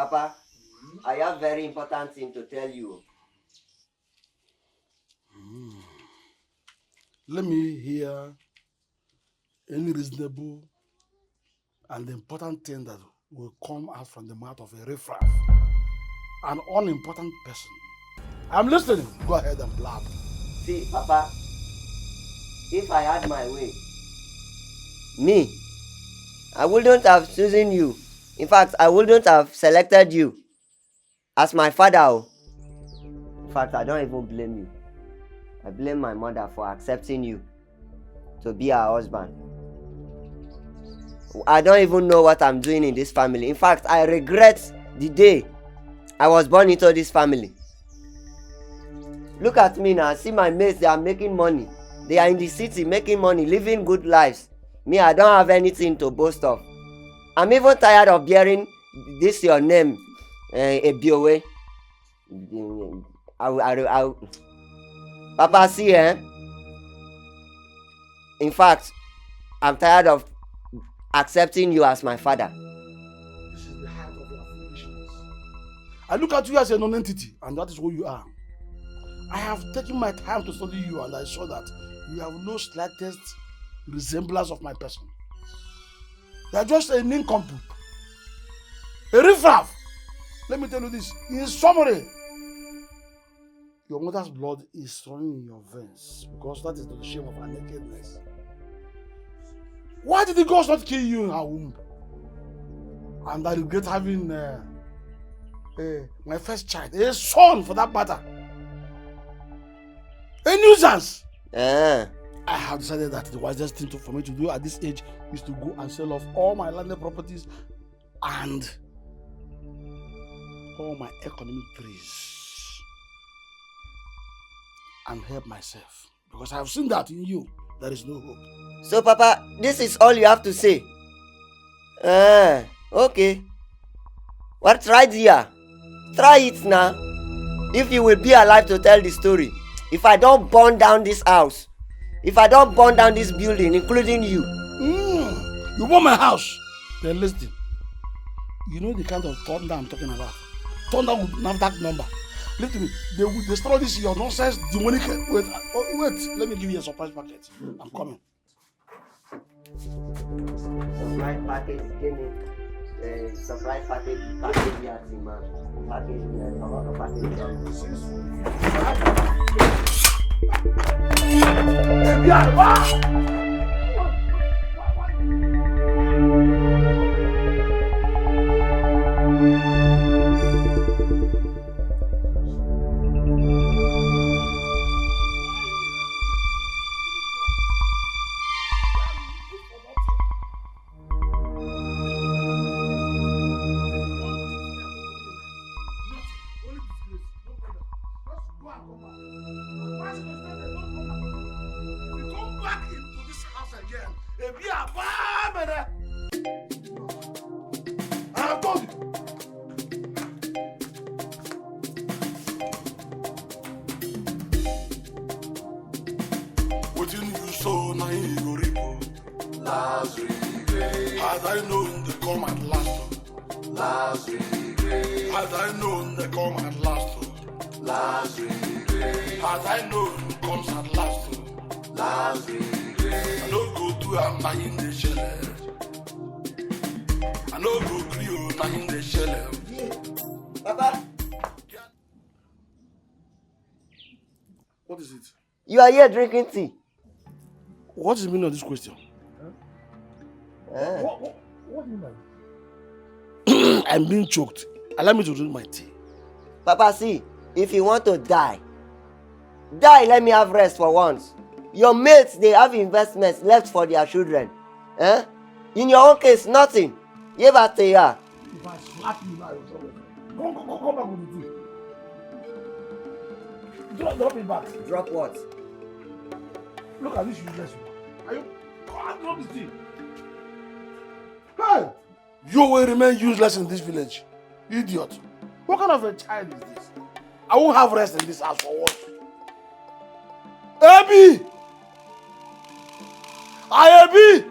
Papa, I have very important thing to tell you. Let me hear any reasonable and important thing that will come out from the mouth of a riffraff, an unimportant person. I'm listening. Go ahead and blab. See, Papa, if I had my way, me, I wouldn't have chosen you. In fact, I wouldn't have selected you as my father. In fact, I don't even blame you. I blame my mother for accepting you to be her husband. I don't even know what I'm doing in this family. In fact, I regret the day I was born into this family. Look at me now. See my mates, they are making money. They are in the city making money, living good lives. Me, I don't have anything to boast of. I'm even tired of bearing this your name, Ebiowe. Papa, see, in fact, I'm tired of accepting you as my father. This is the heart of your foolishness. I look at you as a non-entity, and that is who you are. I have taken my time to study you, and I saw that you have no slightest resemblance of my person. You are just a nincompoop, a riffraff. Let me tell you this. In summary, your mother's blood is running in your veins because that is the shame of her nakedness. Why did the gods not kill you in her womb? And I regret having my first child, a son for that matter. A nuisance. I have decided that the wisest thing for me to do at this age is to go and sell off all my landed properties and all my economic trees and help myself. Because I have seen that in you, there is no hope. So, Papa, this is all you have to say? Okay. Well, try here. Try it now. If you will be alive to tell the story. If I don't burn down this house, if I don't burn down this building, including you. You want my house? Then listen. You know the kind of thunder I'm talking about. Thunder would have that number. Listen to me. They will destroy this your nonsense demonic. Wait, let me give you a surprise packet. I'm coming. Surprise package, give me. Surprise package, yes, man. Package, Had I known they come at last, last regret. Had I known they come at last, last regret. Had I known it comes at last, last regret. I don't go to a man in the shell. I don't go to a man in the shell. Papa, what is it? You are here drinking tea. What is the meaning of this question? What do you mean? I'm being choked. Allow me to drink my tea. Papa, see, if you want to die, let me have rest for once. Your mates, they have investments left for their children. In your own case, nothing. If I slap you now, come back with the tea. Drop it back. Drop what? Look at this useless one. Are you? Come drop this tea. Hey! You will remain useless in this village. Idiot. What kind of a child is this? I won't have rest in this house for what? Abby! Abby!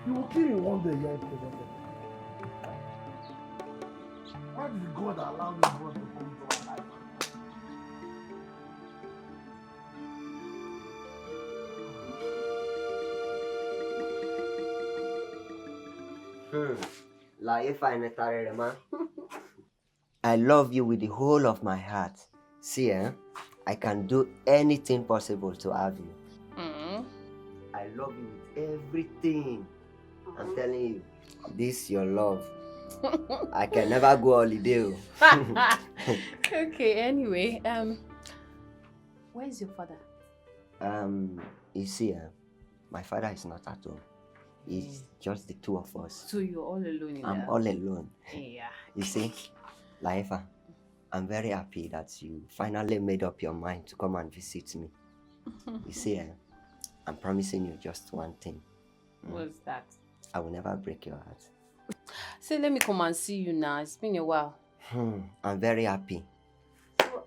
You will kill him one day here in present. Why did God allow this boy to come into our life? Laifa Netarema. I love you with the whole of my heart. See, I can do anything possible to have you. I love you with everything. I'm telling you, this your love. I can never go holiday. Okay, anyway, where is your father? You see, my father is not at home. It's just the two of us. So you're all alone in I'm there? all alone. Yeah. You see, Laifa, I'm very happy that you finally made up your mind to come and visit me. You see, I'm promising you just one thing. What's that? I will never break your heart. Say, let me come and see you now. It's been a while. I'm very happy. So,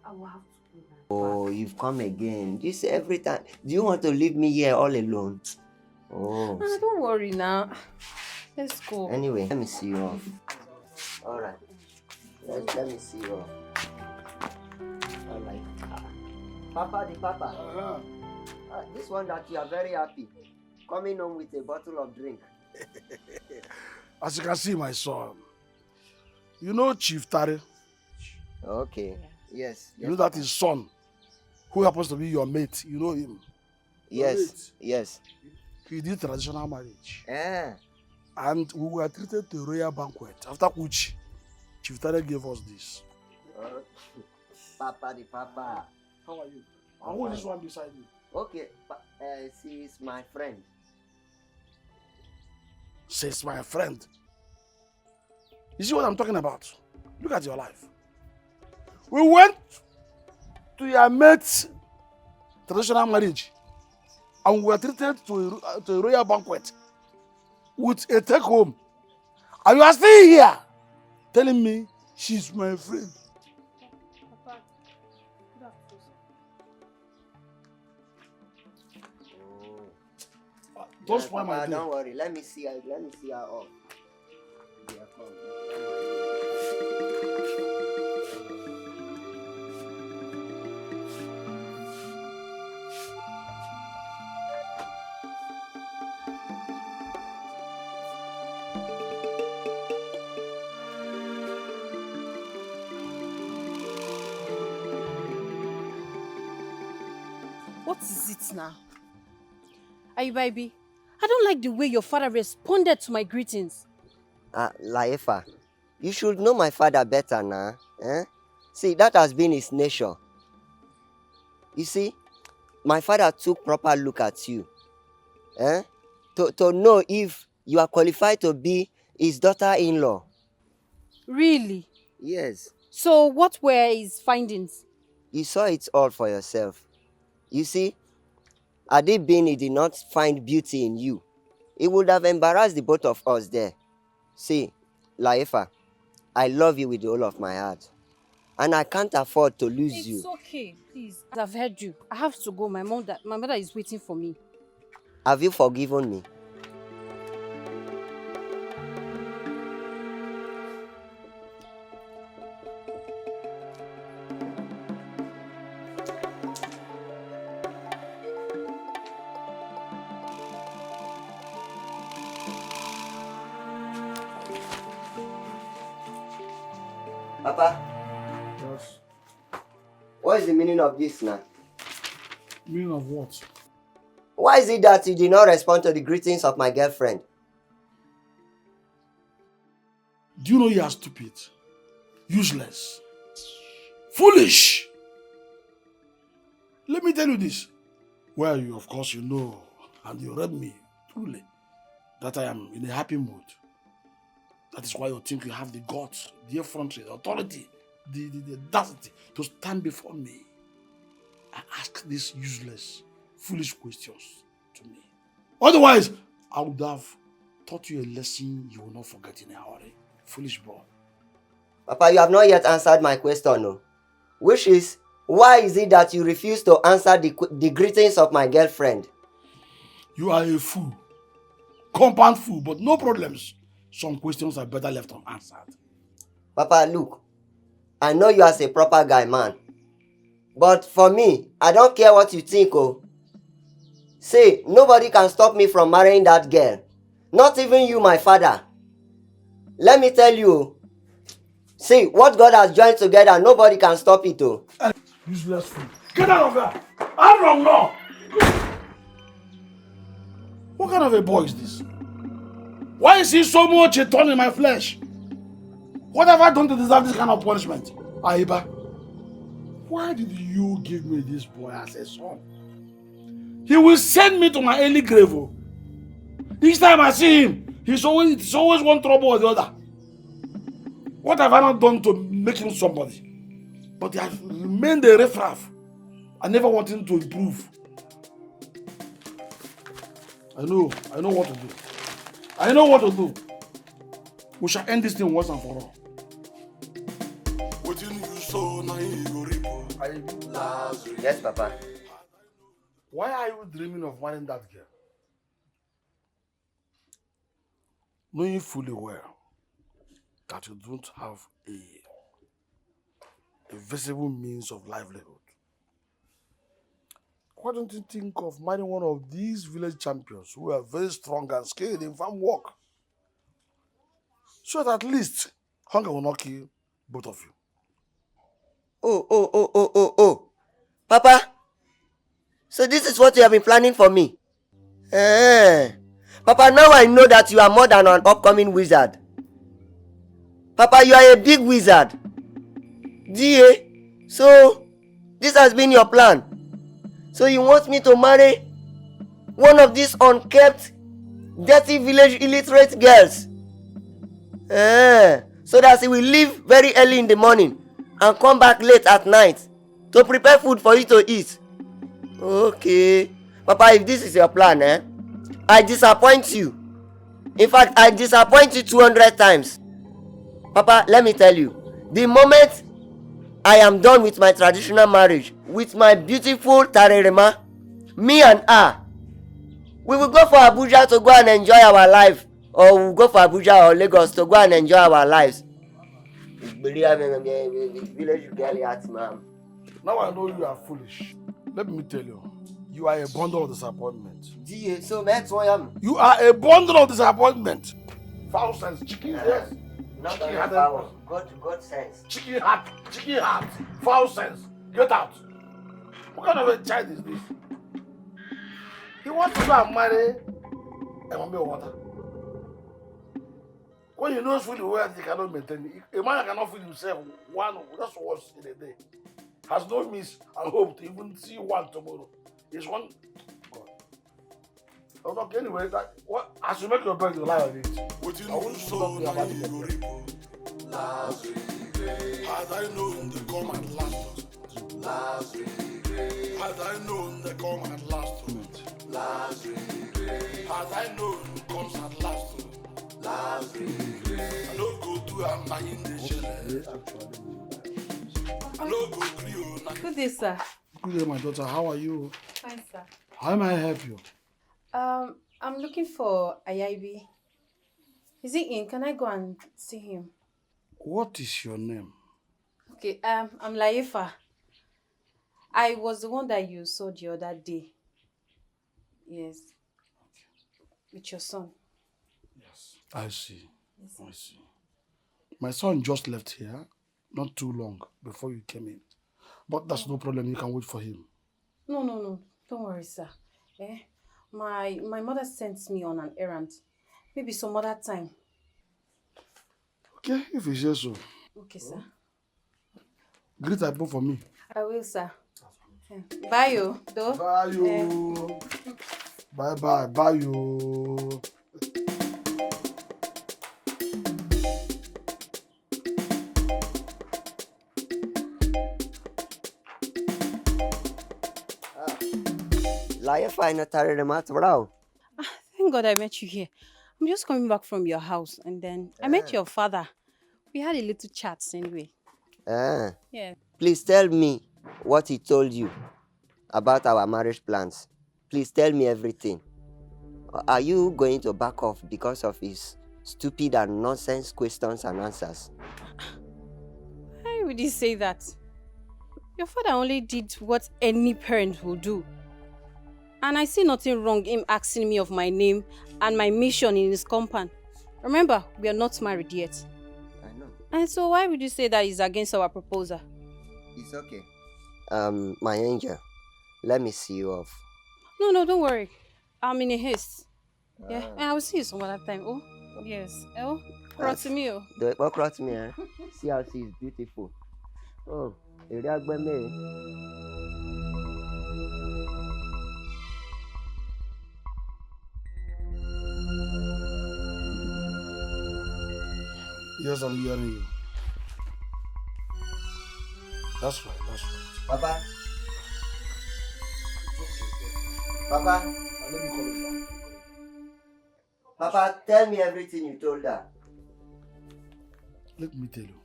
I will have to go now. Oh, you've come again. You say every time. Do you want to leave me here all alone? Oh. Don't worry now. Let's go. Anyway, let me see you off. Alright. Let me see you off. Alright. Papa, the papa. This one that you are very happy. Coming home with a bottle of drink. As you can see, my son, you know Chief Tare? Okay. Yes. You know that his son, who happens to be your mate, you know him? Yes. Yes. He did traditional marriage. Yeah. And we were treated to a royal banquet, after which Chief Tare gave us this. Papa, the papa. How are you? And who is this one beside you? Okay. She is my friend. Says my friend. You see what I'm talking about? Look at your life. We went to your mate's traditional marriage and we were treated to a royal banquet with a take home. And you are still here telling me she's my friend. Papa, Don't spoil my day. Don't worry. Let me see her off. Yeah, come. what is it now? Ayi, baby, I don't like the way your father responded to my greetings. Laifa, you should know my father better now. See, that has been his nature. You see, my father took proper look at you. To know if you are qualified to be his daughter-in-law. Really? Yes. So what were his findings? You saw it all for yourself. You see, had it been he did not find beauty in you, it would have embarrassed the both of us there. See, Laifa, I love you with the whole of my heart. And I can't afford to lose you. It's okay, please. I've heard you. I have to go. My mother is waiting for me. Have you forgiven me? Papa? Yes. What is the meaning of this now? Meaning of what? Why is it that you did not respond to the greetings of my girlfriend? Do you know you are stupid? Useless. Foolish. Let me tell you this. Well, you of course you know, and you read me truly, that I am in a happy mood. That is why you think you have the guts, the effrontery, the authority, the audacity to stand before me and ask these useless, foolish questions to me. Otherwise, I would have taught you a lesson you will not forget in a hurry. Foolish boy. Papa, you have not yet answered my question, no? Which is, why is it that you refuse to answer the greetings of my girlfriend? You are a fool. compound full, but no problems. Some questions are better left unanswered. Papa, look, I know you as a proper guy, man. But for me, I don't care what you think, oh. Say, nobody can stop me from marrying that girl. Not even you, my father. Let me tell you, see, what God has joined together, nobody can stop it, oh. Useless fool. Get out of here! I'm wrong now! What kind of a boy is this? Why is he so much a thorn in my flesh? What have I done to deserve this kind of punishment? Aiba, why did you give me this boy as a son? He will send me to my early grave. Oh. Each time I see him, it's always one trouble or the other. What have I not done to make him somebody? But he has remained a riffraff. I never want him to improve. I know what to do. I know what to do. We shall end this thing once and for all. Yes, Papa. Why are you dreaming of marrying that girl? Knowing fully well that you don't have a visible means of livelihood. Why don't you think of marrying one of these village champions who are very strong and skilled in farm work? So that at least hunger will not kill both of you. Oh. Papa, so this is what you have been planning for me? Papa, now I know that you are more than an upcoming wizard. Papa, you are a big wizard. Dikeh, so this has been your plan. So you want me to marry one of these unkept, dirty village illiterate girls? So that he will leave very early in the morning and come back late at night to prepare food for you to eat. Okay. Papa, if this is your plan, I disappoint you. In fact, I disappoint you 200 times. Papa, let me tell you, the moment I am done with my traditional marriage with my beautiful Tarerema, me and her, we will go for Abuja to go and enjoy our life, or we'll go for Abuja or Lagos to go and enjoy our lives. Village girl at ma'am. Now I know you are foolish. Let me tell you, you are a bundle of disappointment. Dikeh, so that's why I'm. You are a bundle of disappointment. Foul sense, chicken yes. Not Chicken only hearted power, person. God sense. Chicken heart, foul sense. Get out. What kind of a child is this? He wants to go and marry a mommy of water. When he knows fully well he cannot maintain it, a man that cannot feed himself just once in a day has no means and hope to even see one tomorrow. It's one God. Okay, anyway, as you make your bed, you lie on it. I want you to talk to me about it. Had I known the come and last had I known the come and last had I known comes and last I don't go to a man in the shell. I don't go to Good day, sir. Good day, my daughter. How are you? Fine, sir. How may I help you? I'm looking for Ayaibi. Is he in? Can I go and see him? What is your name? Okay, I'm Laifa. I was the one that you saw the other day. Yes. With your son. Yes. I see. Yes, I see. My son just left here not too long before you came in. But that's no problem. You can wait for him. No. Don't worry, sir. My mother sent me on an errand. Maybe some other time. Okay, if you say so. Okay, sir. Greet Ipo for me. I will, sir. Bye, you. Though. Bye, you. Bye, you. Life I not the mat, bro. Thank God I met you here. I'm just coming back from your house and then I met your father. We had a little chat anyway. Yeah. Please tell me what he told you about our marriage plans. Please tell me everything. Are you going to back off because of his stupid and nonsense questions and answers? Why would you say that? Your father only did what any parent will do. And I see nothing wrong in asking me of my name and my mission in his compound. Remember, we are not married yet. I know. And so why would you say that is against our proposal? It's okay. My angel, let me see you off. No, don't worry. I'm in a haste. Yeah, and I will see you some other time. Oh, yes. Oh, cross me. Oh. What cross me, eh? See how she is beautiful. Oh, area me. Yes, I'm hearing you. That's right. Papa. Papa. Let me call it back. Papa, tell me everything you told her. Let me tell you.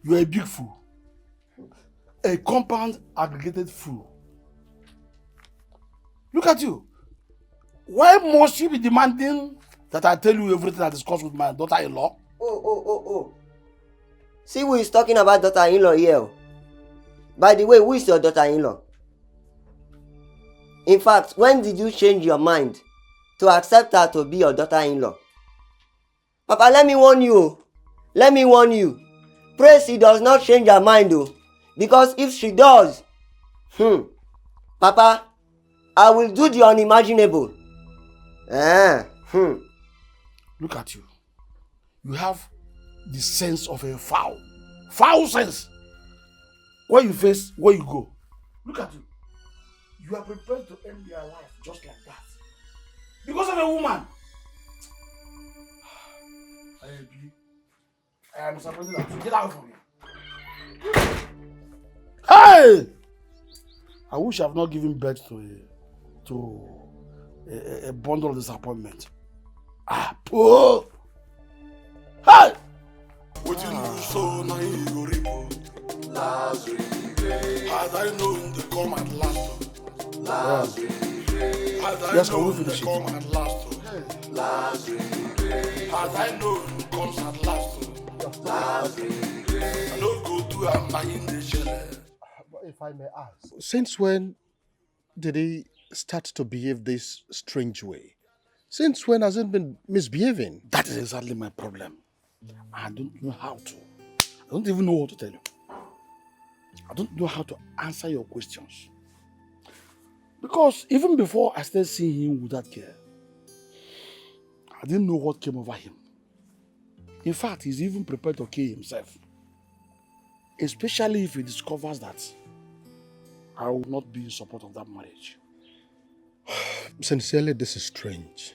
You are a big fool. A compound aggregated fool. Look at you. Why must you be demanding that I tell you everything I discussed with my daughter-in-law? Oh. See who is talking about daughter-in-law here. By the way, who is your daughter-in-law? In fact, when did you change your mind to accept her to be your daughter-in-law? Papa, let me warn you. Pray she does not change her mind, though. Because if she does, Papa, I will do the unimaginable. Look at you. You have the sense of a foul. Foul sense. Where you face, where you go. Look at you. You are prepared to end your life just like that. Because of a woman. I am disappointed at you. Get out from here. Hey! I wish I have not given birth to a bundle of disappointment. Poor! Hey! What you do so now you go repo. Last regret. Had I known the come at last. Last regret. Had I known the come at last. Last regret. Had I known comes at last. Last regret. I don't go to a man in the shell. If I may ask, since when did he start to behave this strange way? Since when has he been misbehaving? That is exactly my problem. I don't know how to. I don't even know what to tell you. I don't know how to answer your questions. Because even before I started seeing him with that girl, I didn't know what came over him. In fact, he's even prepared to kill himself. Especially if he discovers that I will not be in support of that marriage. Sincerely, this is strange.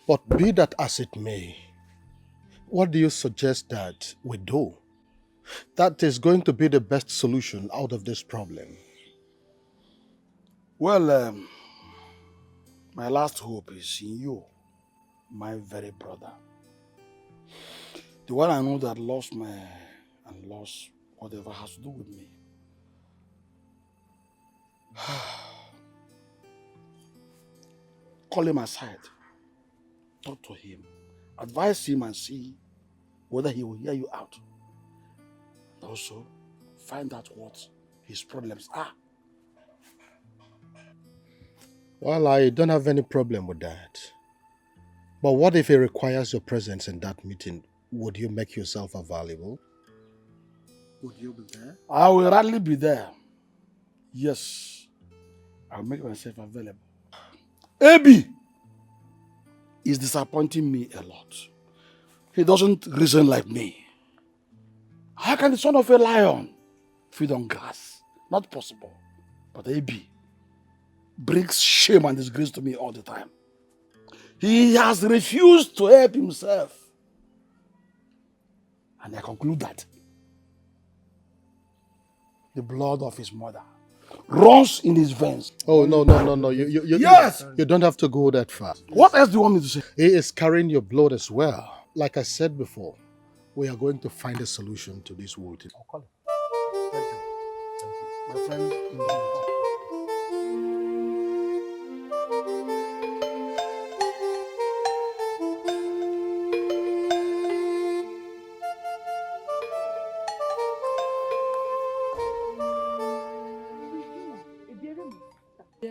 But be that as it may, what do you suggest that we do? That is going to be the best solution out of this problem. Well, my last hope is in you, my very brother. The one I know that lost lost whatever has to do with me. Call him aside. Talk to him. Advise him and see whether he will hear you out. And also, find out what his problems are. Well, I don't have any problem with that. But what if he requires your presence in that meeting? Would you make yourself available? Would you be there? I will hardly be there. Yes, I'll make myself available. Abi is disappointing me a lot. He doesn't reason like me. How can the son of a lion feed on grass? Not possible. But Abi brings shame and disgrace to me all the time. He has refused to help himself. And I conclude that the blood of his mother runs in his veins. Oh, no. Yes! You don't have to go that far. What else do you want me to say? He is carrying your blood as well. Like I said before, we are going to find a solution to this whole thing. I'll call him. Thank you. My friend, indeed.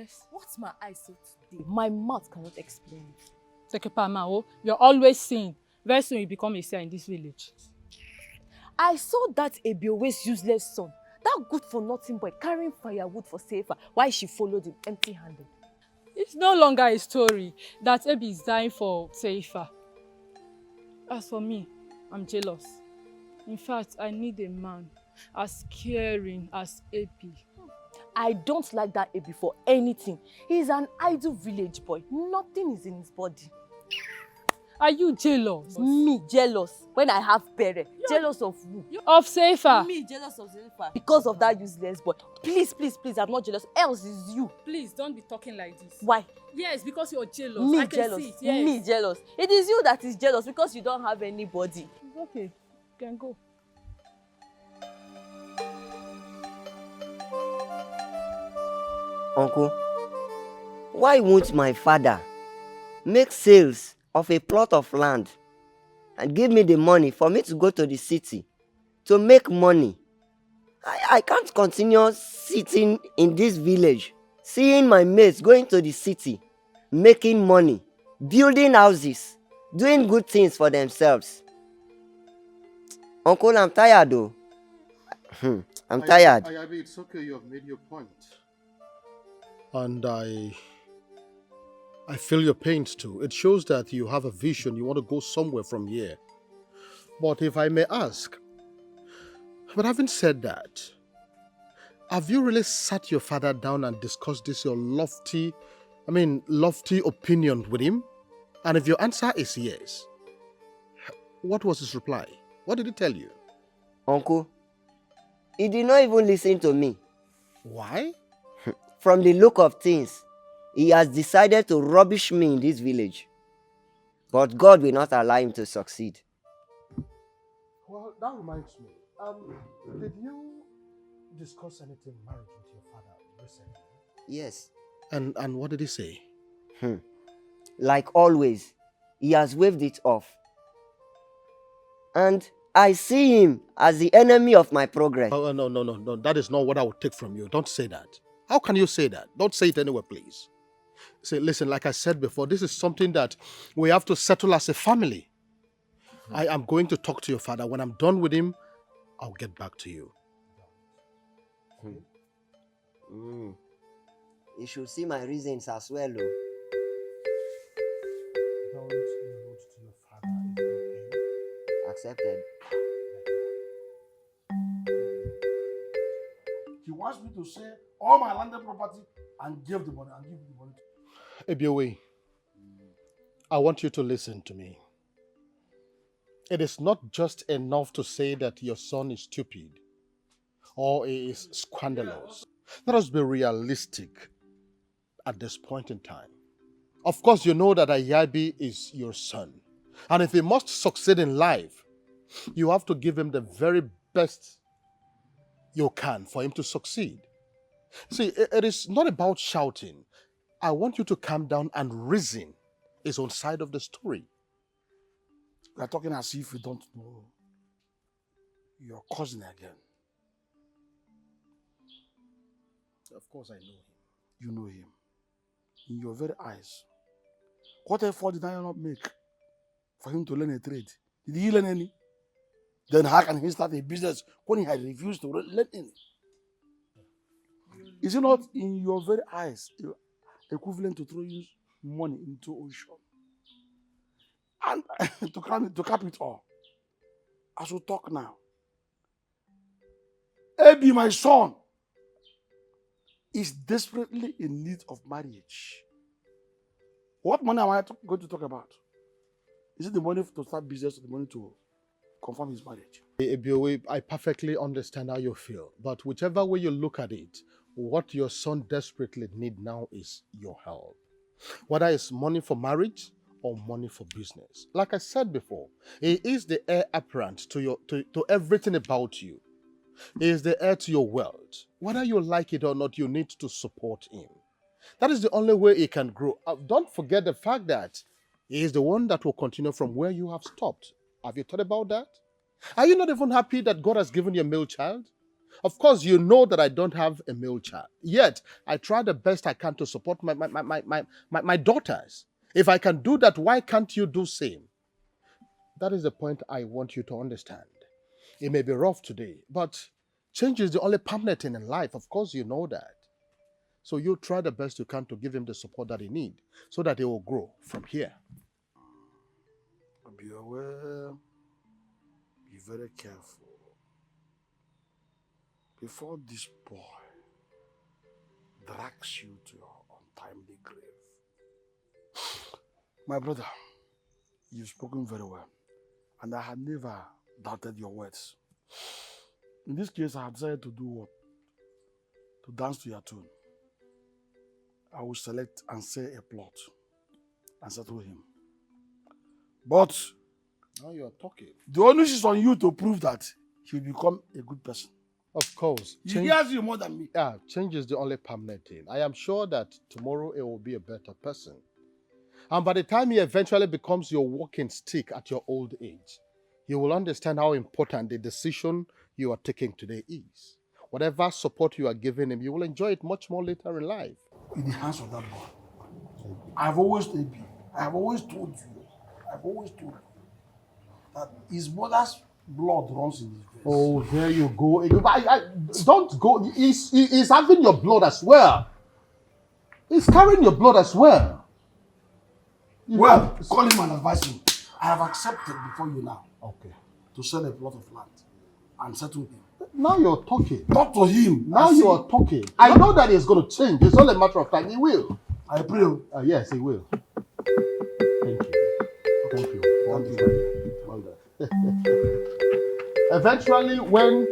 Yes. What my eyes saw today, my mouth cannot explain it. Tekepama, you're always seeing. Very soon you become a seer in this village. I saw that Ebiowe's useless son, that good-for-nothing boy carrying firewood for Seifa while she followed him empty-handed. It's no longer a story that Ebi is dying for Seifa. As for me, I'm jealous. In fact, I need a man as caring as Ebi. I don't like that Ebi for anything. He's an idle village boy. Nothing is in his body. Are you jealous? Me jealous when I have Pere. Jealous of who? Of Seifa. Me jealous of Seifa. Because of that useless boy. Please, please, please, I'm not jealous. Else is you. Please, don't be talking like this. Why? Yes, because you're jealous. Me I can jealous. see it. Yes. Me jealous. It is you that is jealous because you don't have anybody. Okay, you can go. Uncle, why won't my father make sales of a plot of land and give me the money for me to go to the city to make money? I can't continue sitting in this village, seeing my mates going to the city, making money, building houses, doing good things for themselves. Uncle, I'm tired though. I'm tired. Ayabi, it's okay, you have made your point. And I feel your pains too. It shows that you have a vision, you want to go somewhere from here. But if I may ask, but having said that, have you really sat your father down and discussed this, your lofty opinion with him? And if your answer is yes, what was his reply? What did he tell you? Uncle, he did not even listen to me. Why? From the look of things, he has decided to rubbish me in this village. But God will not allow him to succeed. Well, that reminds me. Did you discuss anything marriage with your father recently? Yes. And what did he say? Like always, he has waved it off. And I see him as the enemy of my progress. Oh, no. That is not what I would take from you. Don't say that. How can you say that? Don't say it anywhere, please. Say, listen, like I said before, this is something that we have to settle as a family. I am going to talk to your father. When I'm done with him, I'll get back to you. You should see my reasons as well, though. Don't be rude to your father. It's okay. Accepted. He wants me to sell all my landed property and give the money to Ebiowe, I want you to listen to me. It is not just enough to say that your son is stupid or is scandalous. Let us be realistic at this point in time. Of course, you know that Ayabi is your son. And if he must succeed in life, you have to give him the very best you can for him to succeed. See, it is not about shouting. I want you to calm down and reason his own side of the story. You are talking as if you don't know your cousin again. Of course I know him. You know him. In your very eyes. What effort did I not make for him to learn a trade? Did he learn any? Then how can he start a business when he had refused to learn any? Is it not in your very eyes equivalent to throwing money into ocean? And to cap it all, as we talk now, Ebi, my son, is desperately in need of marriage. What money am I going to talk about? Is it the money to start business or the money to confirm his marriage? Ebiowe, I perfectly understand how you feel, but whichever way you look at it, what your son desperately needs now is your help. Whether it's money for marriage or money for business. Like I said before, he is the heir apparent to everything about you. He is the heir to your wealth. Whether you like it or not, you need to support him. That is the only way he can grow. Don't forget the fact that he is the one that will continue from where you have stopped. Have you thought about that? Are you not even happy that God has given you a male child? Of course, you know that I don't have a male child. Yet, I try the best I can to support my daughters. If I can do that, why can't you do same? That is the point I want you to understand. It may be rough today, but change is the only permanent thing in life. Of course, you know that. So you try the best you can to give him the support that he needs so that he will grow from here. Be aware, be very careful. Before this boy drags you to your untimely grave. My brother, you've spoken very well, and I had never doubted your words. In this case, I have decided to do what? To dance to your tune. I will select and say a plot and settle him. But now you are talking. The onus is on you to prove that he will become a good person. Of course. He hears you more than me. Yeah, change is the only permanent thing. I am sure that tomorrow it will be a better person. And by the time he eventually becomes your walking stick at your old age, you will understand how important the decision you are taking today is. Whatever support you are giving him, you will enjoy it much more later in life. In the hands of that boy. I've always told you that his mother's blood runs in his veins. Oh, there you go. Don't go. He's having your blood as well. He's carrying your blood as well. Well, call him and advise him. I have accepted before you now. Okay. To sell a plot of land and settle him. Now you're talking. Talk to him. Now you are talking. I know that he's going to change. It's only a matter of time. He will. I pray. Yes, he will. Thank you. Thank you. Well done. Eventually, when...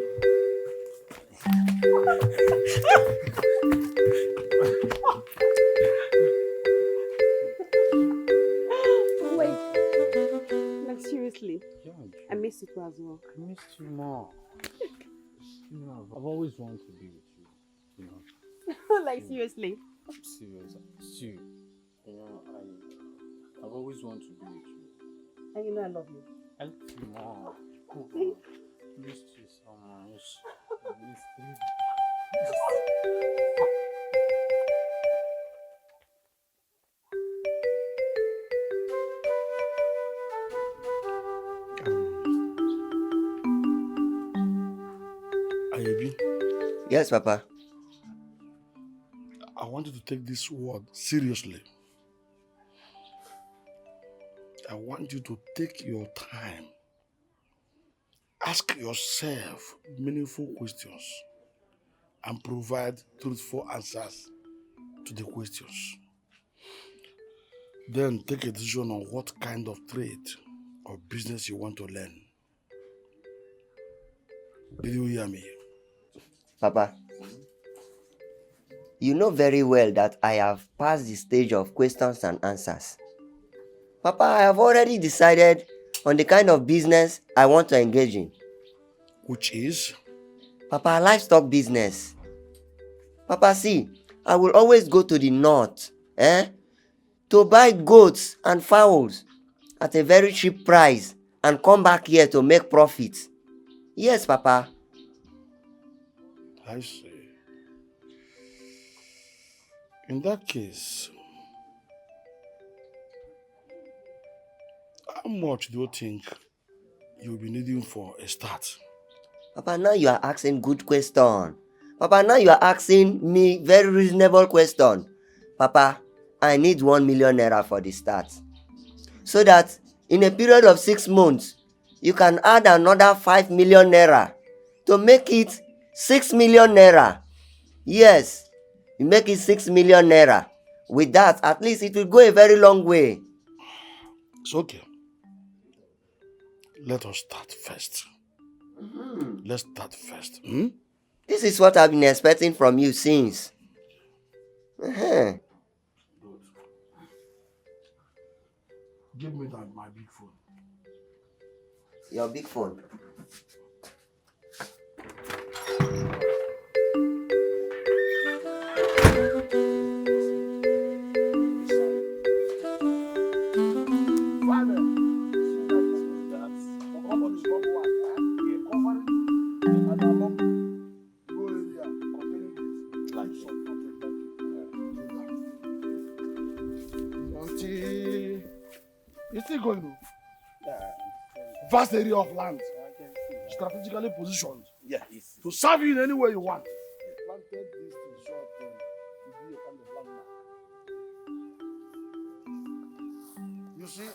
Like seriously, I miss you as well. I missed you more. I've always wanted to be with you, Like seriously. I'm serious. See, I've always wanted to be with you. And you know I love you. I love you more. I missed you so much. I missed you. Ayabi? Yes, Papa. I want you to take this word seriously. I want you to take your time. Ask yourself meaningful questions and provide truthful answers to the questions. Then take a decision on what kind of trade or business you want to learn. Did you hear me? Papa, you know very well that I have passed the stage of questions and answers. Papa, I have already decided on the kind of business I want to engage in. Which is? Papa, livestock business. Papa, see, I will always go to the north, to buy goats and fowls at a very cheap price and come back here to make profit. Yes, Papa. I see. In that case, how much do you think you'll be needing for a start? Papa, now you are asking good question. Papa, now you are asking me very reasonable question. Papa, I need 1 million naira for the start. So that in a period of 6 months, you can add another 5 million naira to make it 6 million naira. Yes, you make it 6 million naira. With that, at least it will go a very long way. It's okay. Let us start first. Let's start first. This is what I've been expecting from you since. Good. Give me my big phone. Your big phone. It's still going. Vast area of land, strategically positioned. Yeah, it's to serve you in any way you want. Planted this in short term to be a kind of landmark. You see?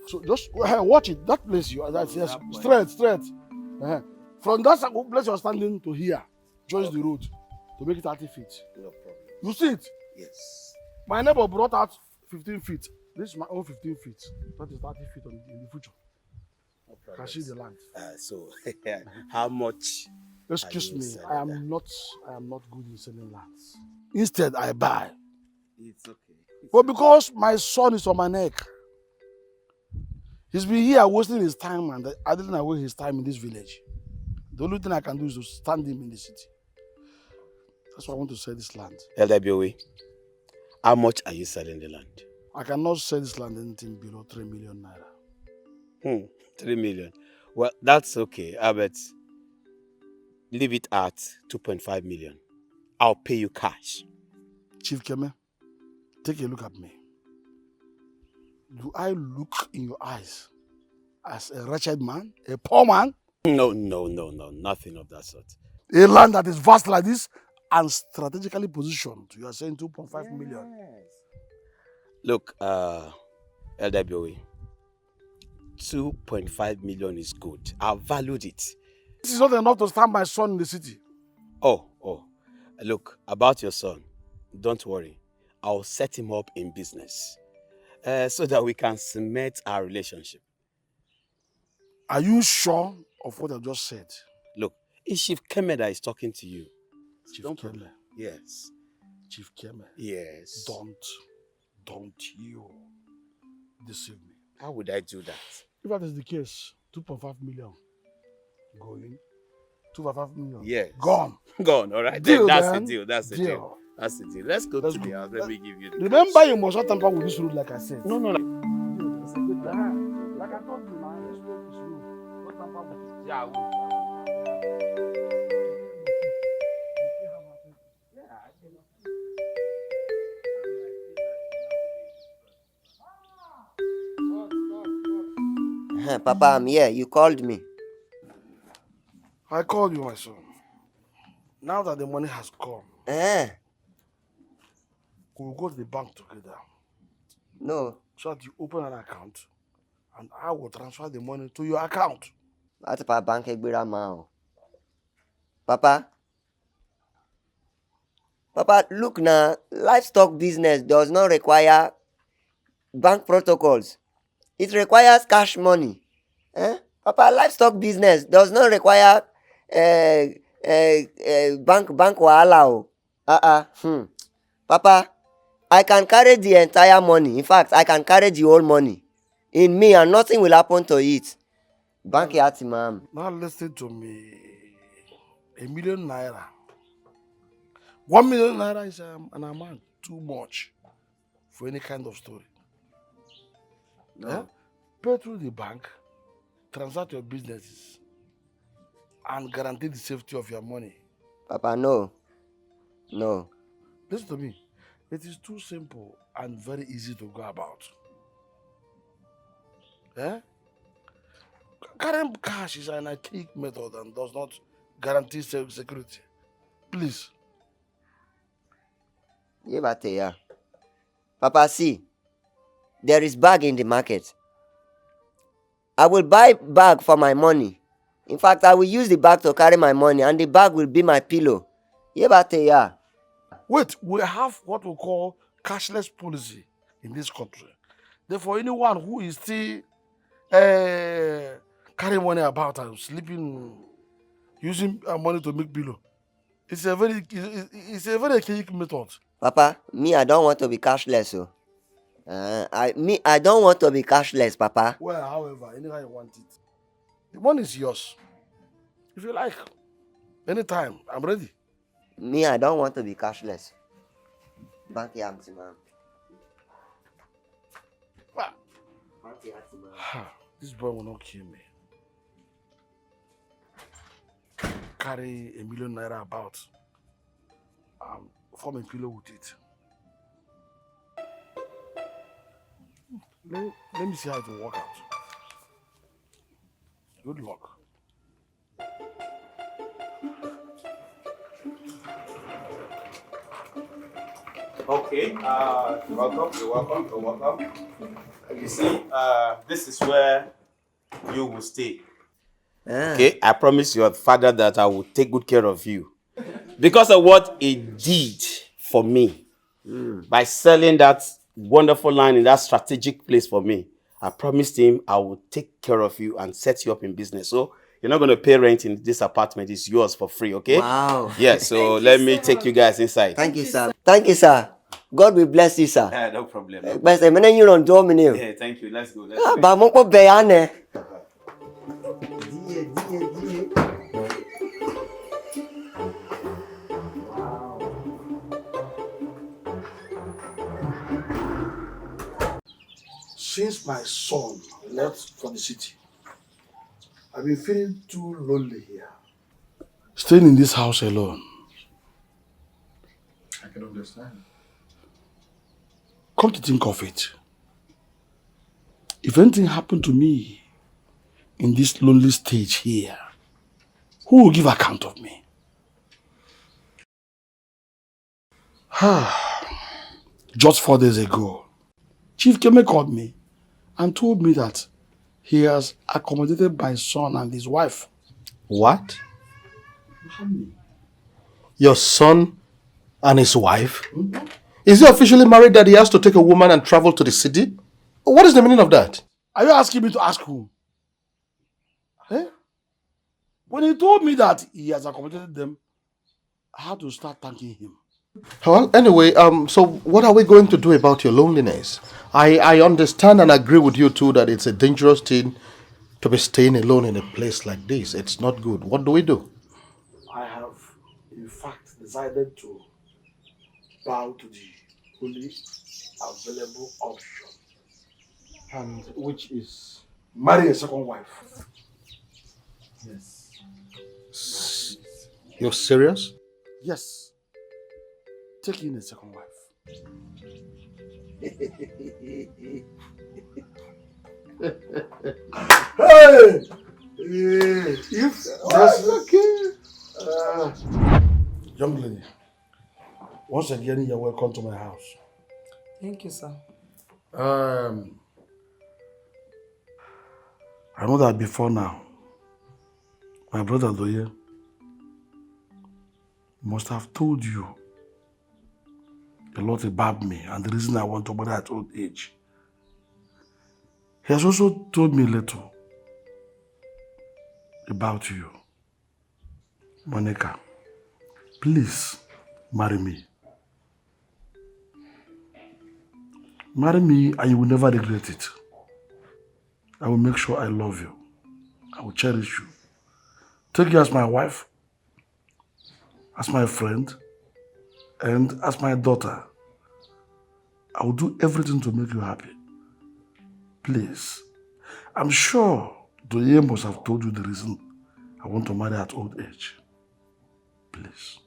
So just watch it. That place you are, that's yes, straight. From that place you're standing to here, joins the road to make it 30 feet. no problem. You see it? Yes. My neighbor brought out 15 feet. This is my own 15 feet. That is 30 feet in the future. No I problem. can see the land. So, how much? Excuse Are you me, selling I am not good in selling lands. Instead, I buy. It's okay. But because my son is on my neck, he's been here wasting his time, and I didn't waste his time in this village. The only thing I can do is to stand him in the city. That's why I want to sell this land. LWA, how much are you selling the land? I cannot sell this land anything below 3 million naira. 3 million. Well, that's okay, Albert. Leave it at 2.5 million. I'll pay you cash. Chief Keme, take a look at me. Do I look in your eyes as a wretched man, a poor man? No, nothing of that sort. A land that is vast like this and strategically positioned. You are saying 2.5 million. Look, LWA, 2.5 million is good. I've valued it. This is not enough to stand my son in the city. Oh. Look, about your son, don't worry. I'll set him up in business so that we can cement our relationship. Are you sure of what I just said? Look, it's Chief Keme that is talking to you. Chief Don't Keme. problem. Yes. Chief Keme. Yes. Don't you deceive me. How would I do that? If that is the case, 2.5 million going. 2.5 million. Yes. Gone. Gone, all right. Deal, That's then. the deal. That's the deal. That's the deal. Let's go Let's to the go. house. Let me give you the Remember, you must not tamper with this road like I said. No. Like I told you, man, this road is road. Don't tamper with it. Yeah, I will. Papa, I'm here. You called me. I called you, my son. Now that the money has come, we'll go to the bank together. No. So that you open an account and I will transfer the money to your account. That's Papa bank egbera ma. Papa, look now, livestock business does not require bank protocols. It requires cash money. Papa, livestock business does not require bank wahala. Papa, I can carry the entire money. In fact, I can carry the whole money in me and nothing will happen to it. Bank yati, ma'am. Now listen to me. 1 million naira. 1 million naira is an amount too much for any kind of story. Pay through the bank, transact your businesses, and guarantee the safety of your money. Papa, no. Listen to me. It is too simple and very easy to go about. Carrying cash is an archaic method and does not guarantee security. Please. Yeah. Papa, see, there is bag in the market. I will buy bag for my money. In fact, I will use the bag to carry my money and the bag will be my pillow. Yeah. Wait, we have what we call cashless policy in this country. Therefore, anyone who is still carrying money about and sleeping, using money to make pillow, it's a very archaic method. Papa, me, I don't want to be cashless. So. I don't want to be cashless, Papa. Well, however, anyhow you want it. The money is yours. If you like, anytime, I'm ready. Me, I don't want to be cashless. Bank yams, ma'am. This boy will not kill me. Carry 1 million naira about. Form a pillow with it. let me see how it will work out. Good luck. Okay, you're welcome. You see, this is where you will stay. Okay, I promise your father that I will take good care of you. Because of what he did for me, by selling that wonderful land in that strategic place for me, I promised him I will take care of you and set you up in business. So you're not going to pay rent in this apartment. It's yours for free, okay? Wow. Yeah, so let me take you guys inside. Thank you, sir. Thank you, sir. God will bless you, sir. No problem. No But problem. you don't do me. Yeah, thank you. Let's go. Let's go. But mo ko be ya ne. Since my son left for the city, I've been feeling too lonely here. Staying in this house alone. I can understand. Come to think of it, if anything happened to me in this lonely stage here, who will give account of me? Just 4 days ago, Chief Keme called me and told me that he has accommodated my son and his wife. What? Your son and his wife? Is he officially married that he has to take a woman and travel to the city? What is the meaning of that? Are you asking me to ask who? Eh? When he told me that he has accommodated them, I had to start thanking him. Well, anyway, so what are we going to do about your loneliness? I understand and agree with you too that it's a dangerous thing to be staying alone in a place like this. It's not good. What do we do? I have, in fact, decided to bow to the only available option. And which is? Marry a second wife. Yes. You're serious? Yes. Take in a second wife. Hey! If that's okay. Young lady, once again, you're welcome to my house. Thank you, sir. I know that before now, my brother Doye must have told you a lot about me and the reason I want to marry at old age. He has also told me a little about you. Monica, please marry me. Marry me and you will never regret it. I will make sure I love you. I will cherish you. Take you as my wife, as my friend, and as my daughter. I will do everything to make you happy. Please. I'm sure Doye must have told you the reason I want to marry at old age. Please.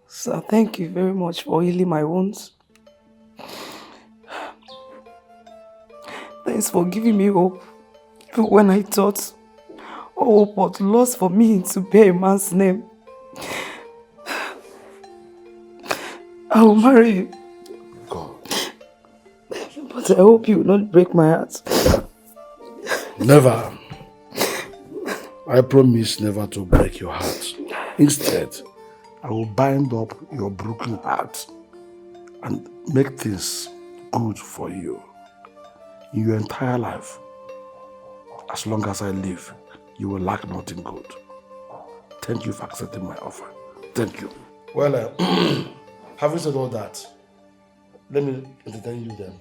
Sir, thank you very much for healing my wounds. Thanks for giving me hope. Even when I thought all hope was lost for me to bear a man's name. I will marry you. God. But I hope you will not break my heart. Never. I promise never to break your heart. Instead, I will bind up your broken heart and make things good for you in your entire life. As long as I live, you will lack nothing good. Thank you for accepting my offer. Thank you. Well, having said all that, let me entertain you then.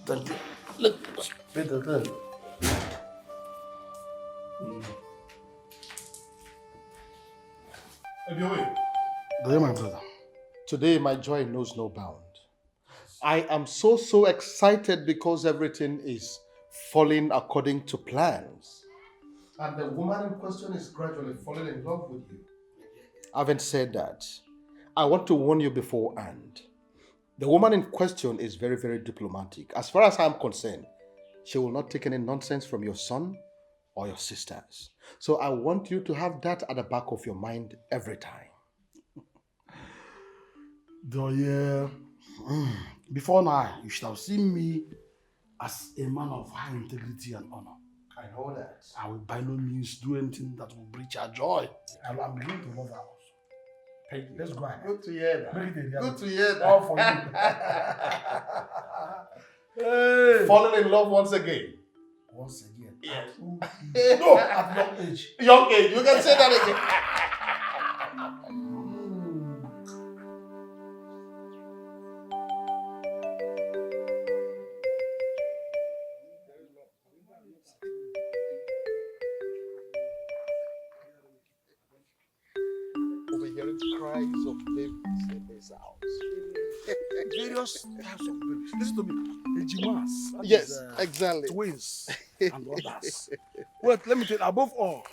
Thank you. Let's pay the attention. Do you, my brother? Today, my joy knows no bound. I am so excited because everything is falling according to plans. And the woman in question is gradually falling in love with you. Having said that, I want to warn you beforehand The woman in question is very, very diplomatic. As far as I'm concerned, she will not take any nonsense from your son or your sisters. So I want you to have that at the back of your mind every time. Before now, you should have seen me as a man of high integrity and honor. I know that. I will by no means do anything that will breach her joy. I'm beginning to love her also. Thank you. Let's go ahead. Good to hear that. Make it a reality. Good to hear that. All for you. Hey. Falling in love once again. Once again. Yes. No, at young age. Young age. You can say that again. Overhearing cries of babies in this house. Various types of babies. Listen to me. Ejimas. Yes, exactly. Twins and others. Wait, let me tell you, above all,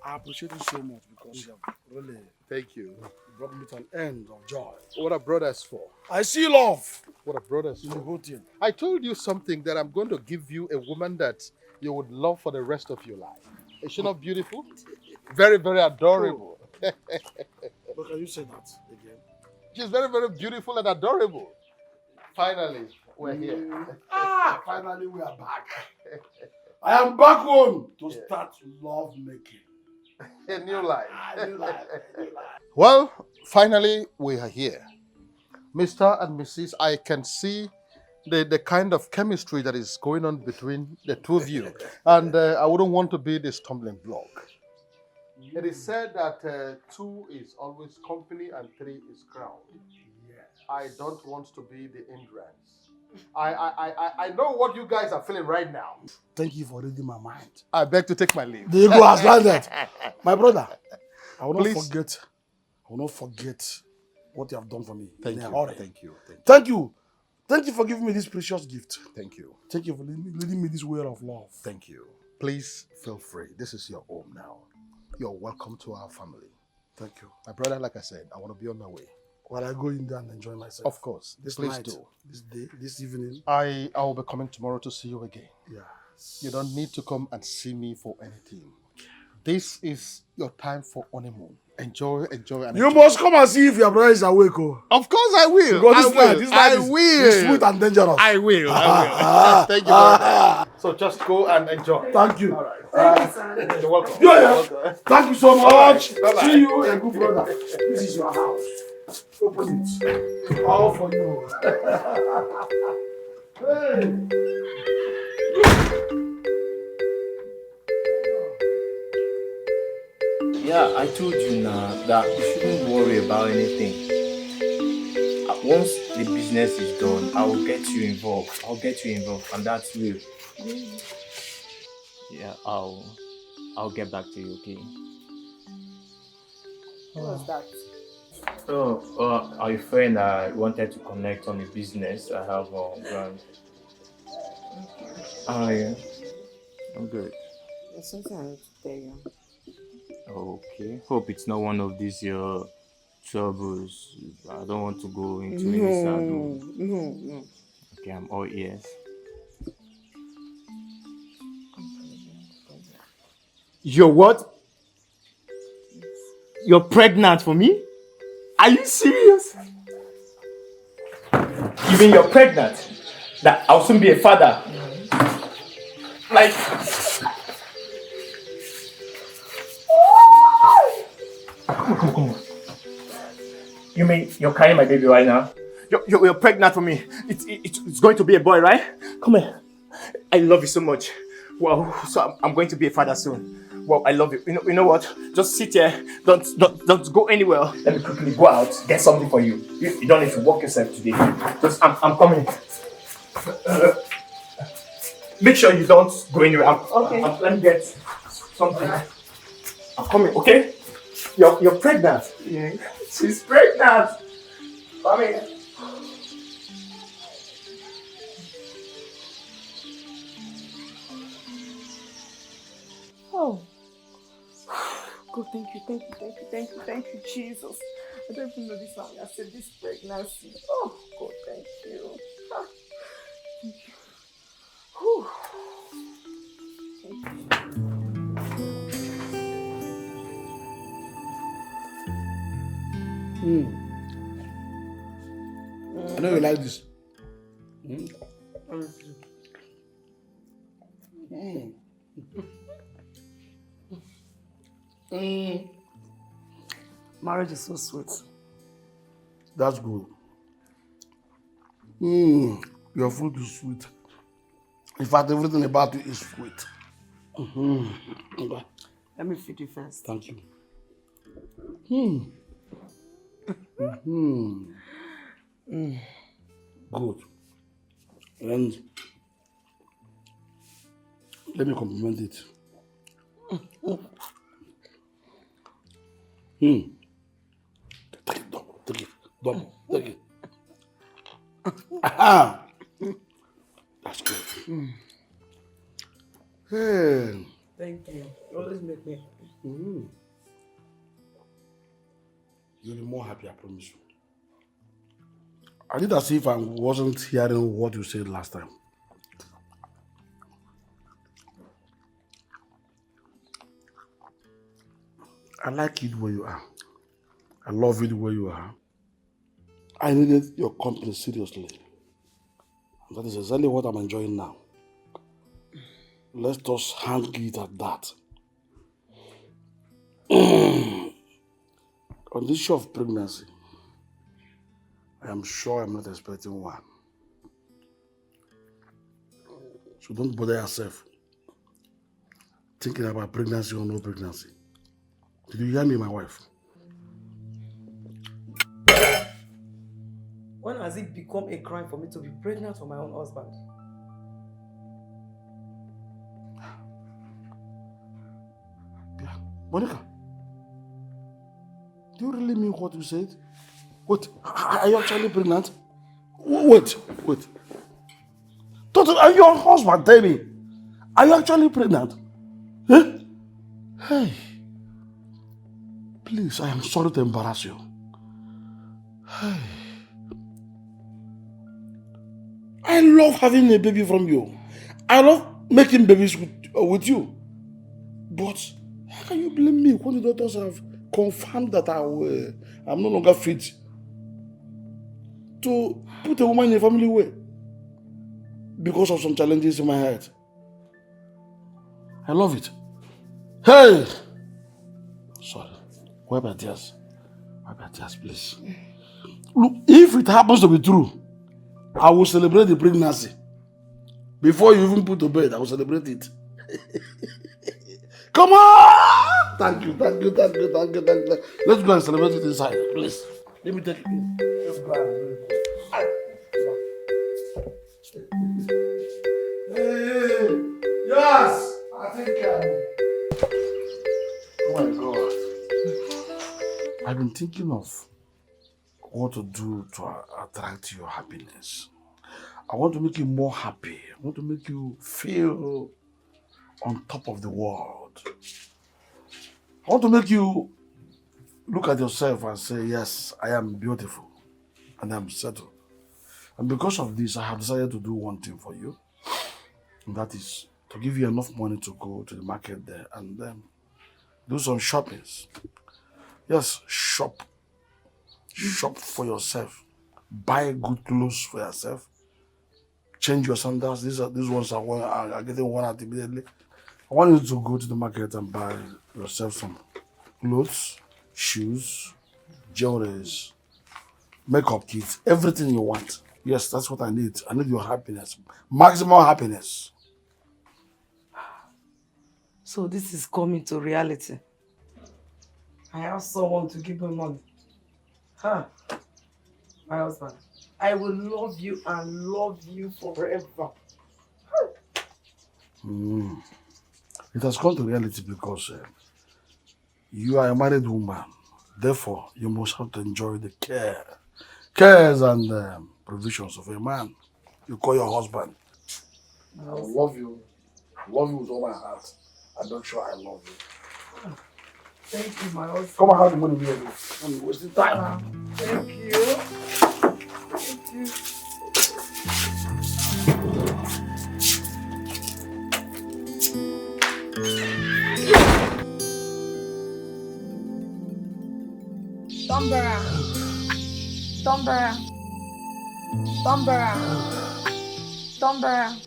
I appreciate you so much because you have really Thank you. brought me to an end of joy. What are brothers for? I see love What are brothers in the for? whole thing. I told you something that I'm going to give you a woman that you would love for the rest of your life. Is she not beautiful? Very, very adorable. But can you say that again? She's very, very beautiful and adorable. Finally, we're here. Finally we are back. I am back home to start love making. A new life. A new life. Well, finally, we are here. Mr. and Mrs., I can see the kind of chemistry that is going on between the two of you. And I wouldn't want to be the stumbling block. It is said that 2 is always company and 3 is crown. I don't want to be the hindrance. I know what you guys are feeling right now. Thank you for reading my mind. I beg to take my leave. The ego has landed. My brother, I will Please. not forget what you have done for me. Thank In a you. hurry. Thank you. Thank you. Thank you for giving me this precious gift. Thank you. Thank you for leading me this way of love. Thank you. Please feel free. This is your home now. You're welcome to our family. Thank you. My brother, like I said, I want to be on my way. While I go in there and enjoy myself. Of course. This Please night, do. this day, this evening. I will be coming tomorrow to see you again. Yes. You don't need to come and see me for anything. This is your time for honeymoon. Enjoy, and You enjoy. must come and see if your brother is awake. Oh. Of course I will. Because I this night is sweet and dangerous. I will. Thank you very much. So just go and enjoy. Thank you. All right. You're welcome. Yeah. You're welcome. Thank you so much. All right. Bye-bye. See you, a good brother. This is your house. Open it. All for you. Hey. Yeah, I told you now that you shouldn't worry about anything. Once the business is done, I will get you involved. And that's real. Yeah, I'll get back to you, okay? What was that? Oh, our friend wanted to connect on a business I have on ground. Oh yeah, I'm good. There's something I need to tell you. Okay, hope it's not one of these your troubles. I don't want to go into any saddle. No. Okay, I'm all ears. You're what? You're pregnant for me? Are you serious? You mean you're pregnant? That I'll soon be a father? Like... Come on. You mean you're carrying my baby right now? You're pregnant for me. It's going to be a boy, right? Come here. I love you so much. Wow. So I'm going to be a father soon. Wow, I love you. You know what? Just sit here. Don't go anywhere. Let me quickly go out. Get something for you. You don't need to walk yourself today. Just I'm coming. Make sure you don't go anywhere. Okay. Let me get something. I'm coming. Okay? You're pregnant. Yeah. She's pregnant. Come here. Oh. God, thank you. thank you, Jesus. I don't even know this how I said this pregnancy. Oh, God, thank you. Ah, thank you. Whew. I know you like this. Marriage is so sweet. That's good. Your food is sweet. In fact, everything about it is sweet. Okay. Let me feed you first. Thank you. Good. And let me compliment it. Take it double, take it. Aha! That's good. Hey. Thank you. You always make me happy. You'll be more happy, I promise you. I did as if I wasn't hearing what you said last time. I like it where you are. I love it where you are. I needed your company seriously. And that is exactly what I'm enjoying now. Let's just hang it at that. On this issue of pregnancy, I am sure I'm not expecting one. So don't bother yourself thinking about pregnancy or no pregnancy. Did you hear me, my wife? When has it become a crime for me to be pregnant for my own husband? Yeah. Monica, do you really mean what you said? Wait, are you actually pregnant? Wait. Toto, are you your husband? Tell me. Are you actually pregnant? Huh? Hey. Please, I am sorry to embarrass you. Hey. I love having a baby from you. I love making babies with you. But how can you blame me when the doctors have confirmed that I'm no longer fit to put a woman in a family way because of some challenges in my head? I love it. Hey! Sorry. Wipe my tears. Wipe my tears, please. Look, if it happens to be true, I will celebrate the pregnancy. Before you even put to bed, I will celebrate it. Come on! Thank you. Let's go and celebrate it inside, please. Let me take you. Let's go and do it. Hey, yes! I think oh my God. I've been thinking of what to do to attract your happiness. I want to make you more happy. I want to make you feel on top of the world. I want to make you look at yourself and say, yes, I am beautiful and I'm settled. And because of this, I have decided to do one thing for you. And that is to give you enough money to go to the market there and then do some shoppings. Yes, shop. Shop for yourself. Buy good clothes for yourself. Change your sandals. These ones are getting worn out immediately. I want you to go to the market and buy yourself some clothes, shoes, jewelries, makeup kits, everything you want. Yes, that's what I need. I need your happiness. Maximum happiness. So this is coming to reality. I have someone to give me money. Huh? My husband. I will love you and love you forever. It has come to reality because you are a married woman. Therefore, you must have to enjoy the cares and provisions of a man you call your husband. I love you. I love you with all my heart. I'm not sure I love you. Thank you, my husband. Come and have the money here. I'm wasting time. Thank you. Thank you. Tombera. Tombera. Tombera. Tombera.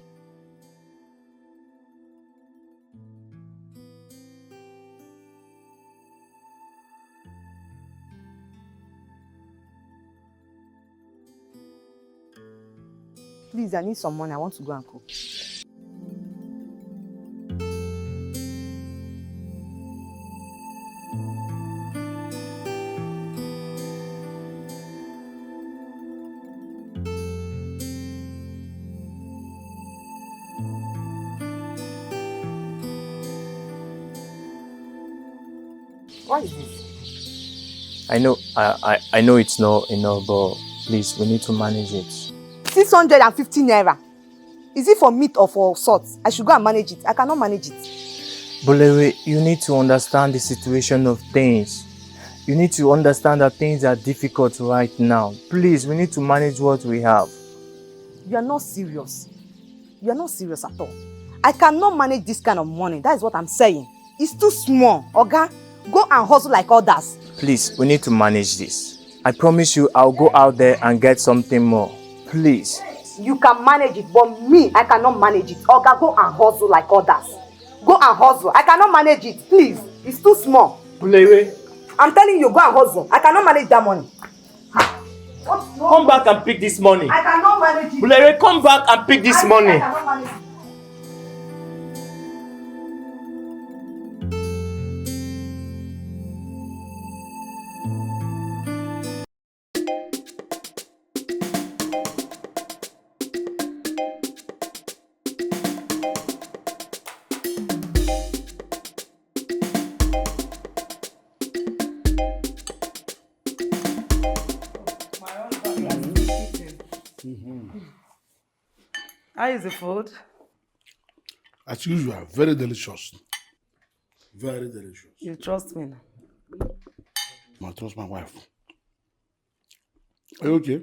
Please, I need some money. I want to go and cook. What is this? I know it's not enough, but please, we need to manage it. 650 naira. Is it for meat or for salt? I should go and manage it. I cannot manage it. Bulewe, you need to understand the situation of things. You need to understand that things are difficult right now. Please, we need to manage what we have. You are not serious. You are not serious at all. I cannot manage this kind of money. That is what I'm saying. It's too small. Oga, go and hustle like others. Please, we need to manage this. I promise you, I'll go out there and get something more. Please. You can manage it, but me, I cannot manage it. Oga, go and hustle like others. Go and hustle. I cannot manage it. Please. It's too small. Bulewe. I'm telling you, go and hustle. I cannot manage that money. Come back and pick this money. I cannot manage it. Bulewe, come back and pick this money. I cannot manage it. How is the food? As usual, very delicious. Very delicious. You trust me now? I trust my wife. Are you okay?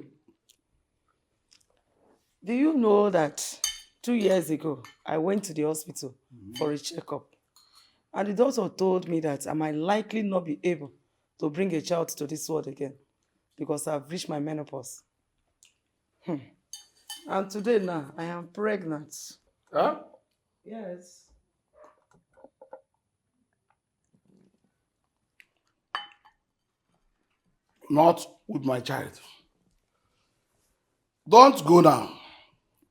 Do you know that 2 years ago, I went to the hospital for a checkup, and the doctor told me that I might likely not be able to bring a child to this world again because I've reached my menopause. And today now, I am pregnant. Huh? Yes. Not with my child. Don't go now.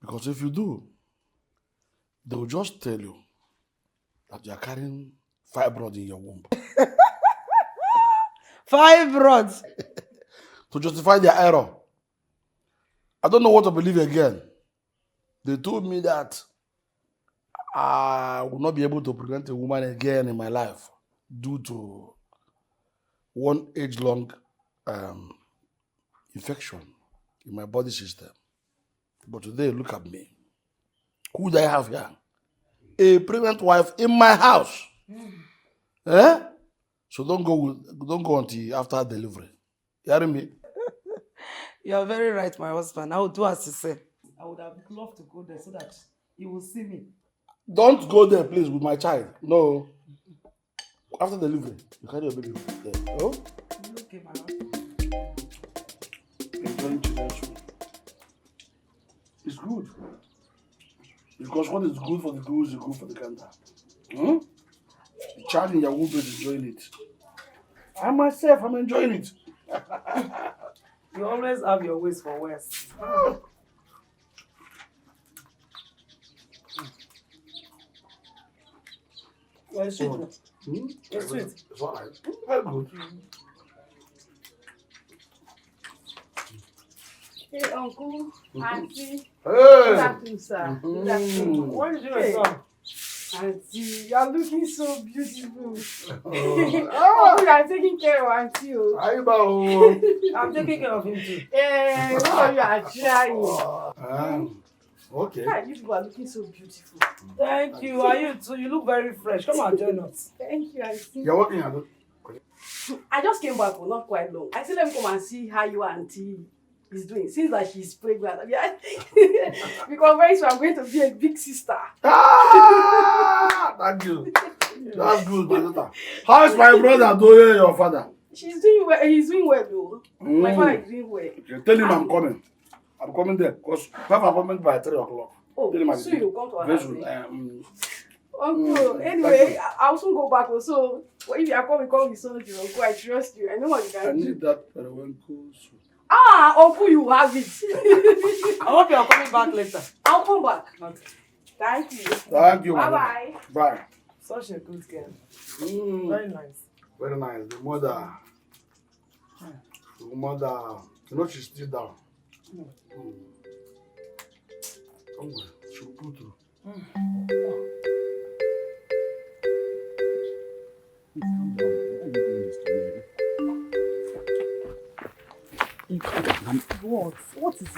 Because if you do, they will just tell you that you are carrying fibroid in your womb. Fibroids? To justify their error. I don't know what to believe again. They told me that I will not be able to pregnant a woman again in my life due to one age-long infection in my body system. But today, look at me. Who do I have here? A pregnant wife in my house. Eh? So don't go until after delivery. You hearing me? You're very right, my husband. I will do as you say. I would have loved to go there so that you will see me. Don't go there, please, with my child. No. After delivery, you carry your baby there. Oh? Okay, my husband. Enjoying children's food. It's good. Because what is good for the goose is good for the gander. The child in your womb is enjoying it. I myself, I'm enjoying it. You always have your ways for West. It's sweet. It's sweet. It's all right. Very good. Hey, uncle, auntie. Hey! Good afternoon, sir. Good afternoon. What is your son? Auntie, you are looking so beautiful. Oh, Uncle, you are taking care of auntie. I'm taking care of him too. Both of you are trying. Okay. You people are looking so beautiful. Thank you. Are you too? You look very fresh. Come and join us. Thank you, auntie. You're working at it. I just came back, not quite long. I said, let me come and see how your auntie is doing. Since that she's pregnant. Because very soon I'm going to be a big sister. Thank you. That's good, my daughter. How is my brother doing, your father? She's doing well. He's doing well, though. My father is doing well. Okay, tell him I'm coming. I'm coming there because we have an appointment by 3 o'clock. Oh, tell him so you come to our house. Uncle, anyway, I'll soon go back also. Well, if you are coming, come with something, Uncle. I trust you. I know what you can do. I need that Uncle. Uncle, you have it. I hope you're coming back later. I'll come back. Okay. Thank you. Thank you. Bye-bye. Bye. Such a good girl. Very nice. Very nice. The mother. You know she's still down. She'll pull through. What is it?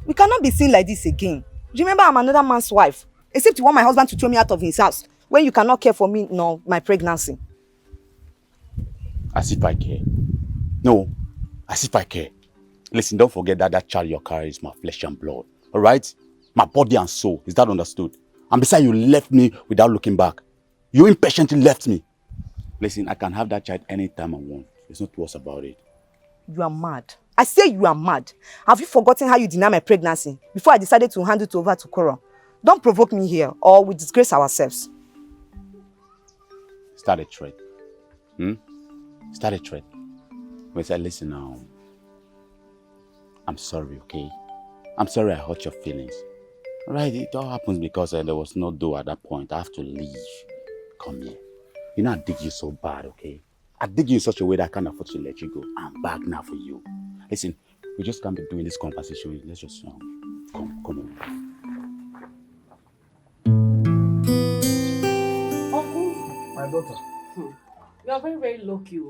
We cannot be seen like this again. Remember, I'm another man's wife. Except you want my husband to throw me out of his house when you cannot care for me nor my pregnancy. As if I care. No, as if I care. Listen, don't forget that child you're carrying is my flesh and blood. All right? My body and soul. Is that understood? And besides, you left me without looking back. You impatiently left me. Listen, I can have that child anytime I want. There's no two words about it. You are mad. I say you are mad. Have you forgotten how you denied my pregnancy before I decided to hand it over to Cora? Don't provoke me here or we disgrace ourselves. Start a threat. Start a threat. We said, listen now. I'm sorry, okay? I'm sorry I hurt your feelings. Right, it all happens because there was no door at that point. I have to leave. Come here. You know I dig you so bad, okay? I dig you in such a way that I can't afford to let you go. I'm back now for you. Listen, we just can't be doing this conversation. Let's just come on. Uncle, my daughter. You are very, very lucky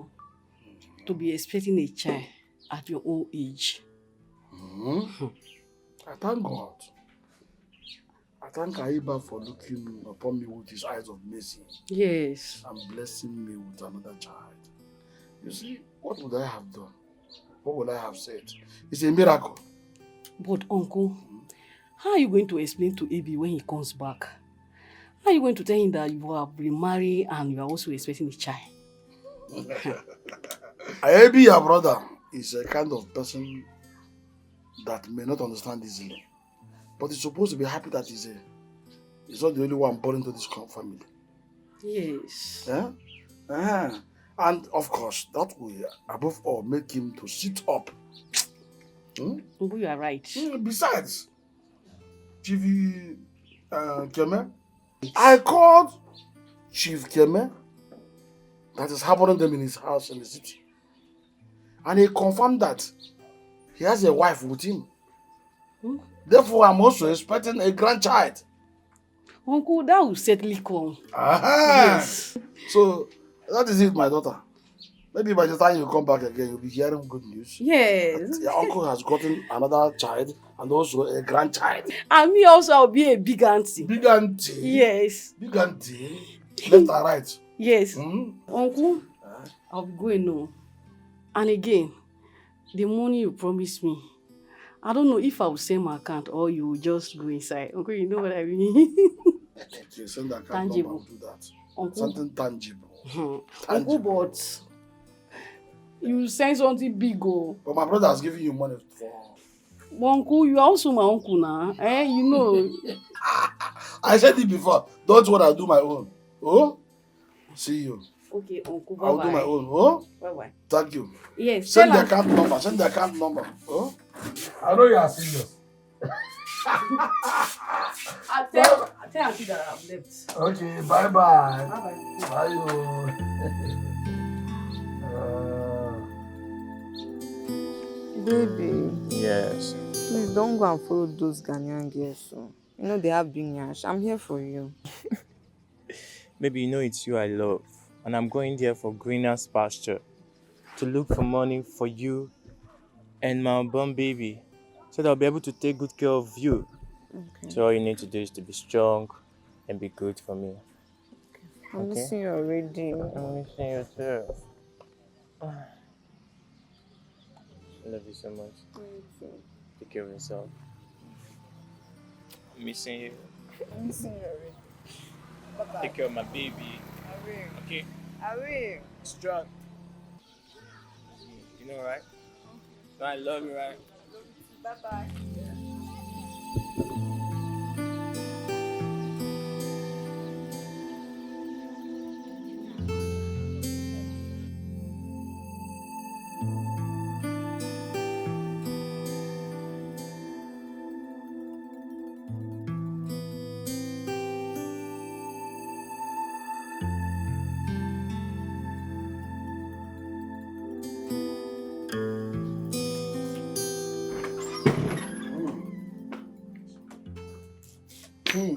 to be expecting a child at your old age. I thank God. I thank Aiba for looking upon me with his eyes of mercy. Yes. And blessing me with another child. You see, what would I have done? What would I have said? It's a miracle. But Uncle, how are you going to explain to Abi when he comes back? How are you going to tell him that you have remarried and you are also expecting a child? Abi, your brother, is a kind of person that may not understand easily. But he's supposed to be happy that he's not the only one born into this family. Yes. Yeah? And of course, that will, above all, make him to sit up. You are right. Besides, Chief Keme, I called Chief Keme, that is harboring them in his house in the city. And he confirmed that he has a wife with him. Therefore, I'm also expecting a grandchild. Uncle, that will certainly come. Yes. So, that is it, my daughter. Maybe by the time you come back again, you'll be hearing good news. Yes. Your uncle has gotten another child and also a grandchild. And me also, I'll be a big auntie. Big auntie? Yes. Big auntie? Left and right? Yes. Uncle, I'll be going now. And again, the money you promised me, I don't know if I will send my account or you will just go inside. Uncle, you know what I mean? Okay, send the account tangible. number and do that. Uncle. Something tangible. Uncle, but you send something big. But my brother has given you money for... Uncle, you are also my uncle now. You know. I said it before. Don't worry, I'll do my own. Oh? See you. Okay, Uncle, bye-bye. I'll do my own. Oh? Bye-bye. Thank you. Yes. Send the account number. Send the account number. Oh? I know you are serious. I'll tell Auntie that I've left. Okay, bye-bye. Bye-bye. Bye. Baby. Yes. Please don't go and follow those Ghanaian girls. So. You know they have big nyash. I'm here for you. Baby, you know it's you I love. And I'm going there for greener pasture. To look for money for you and my unborn baby. So that I'll be able to take good care of you. Okay. So all you need to do is to be strong and be good for me. I'm missing you already. I'm missing you too. I love you so much. Take care of yourself. I'm missing you. I'm missing you already. Bye-bye. Take care of my baby. I will. Okay? I will. Strong. You know, right? No, I love you, right? Bye-bye.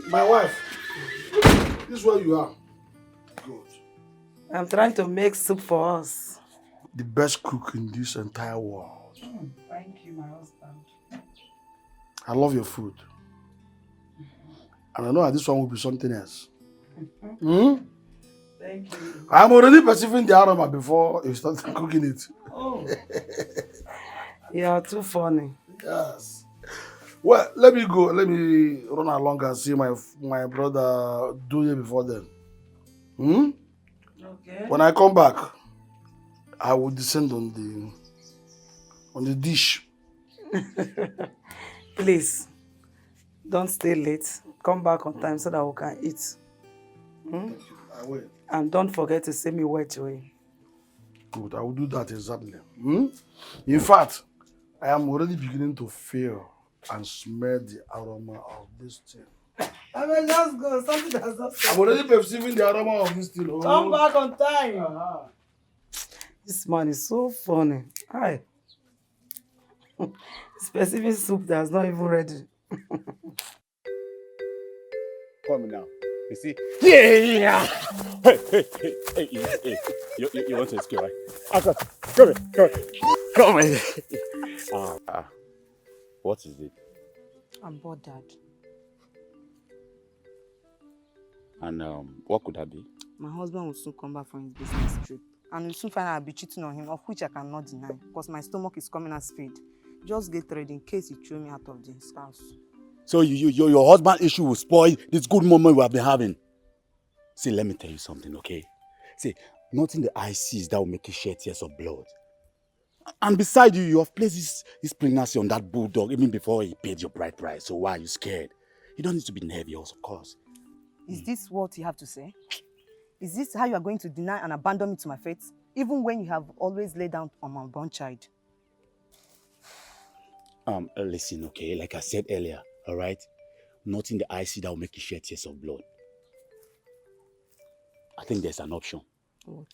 My wife, this is where you are. Good. I'm trying to make soup for us. The best cook in this entire world. Thank you, my husband. I love your food. And I know that this one will be something else. Thank you. I'm already perceiving the aroma before you start cooking it. Oh. You are too funny. Yes. Well, let me go. Let me run along and see my brother do it before then. Okay. When I come back, I will descend on the dish. Please, don't stay late. Come back on time so that we can eat. I will. And don't forget to send me where to eat. Good, I will do that exactly. In fact, I am already beginning to feel and smell the aroma of this thing. I mean, just go. Something that's not. I'm already perceiving the aroma of this thing. Oh. Come back on time. This man is so funny. Hi. Specific soup that's not even ready. Come now. You see? Yeah! Hey. You want to escape, right? Come on. What is it? I'm bored, Dad. And what could that be? My husband will soon come back from his business trip. And we'll soon find out I'll be cheating on him, of which I cannot deny, because my stomach is coming as feed. Just get ready in case he throw me out of this house. So your husband issue will spoil this good moment we have been having. See, let me tell you something, okay? See, nothing the eye sees that will make you shed tears of blood. And beside you have placed this pregnancy on that bulldog even before he paid your bride price. So why are you scared? You don't need to be nervous, of course. Is this what you have to say? Is this how you are going to deny and abandon me to my fate, even when you have always laid down on my born child? Listen, okay, like I said earlier, all right? Nothing the eye see that will make you shed tears of blood. I think there's an option. What?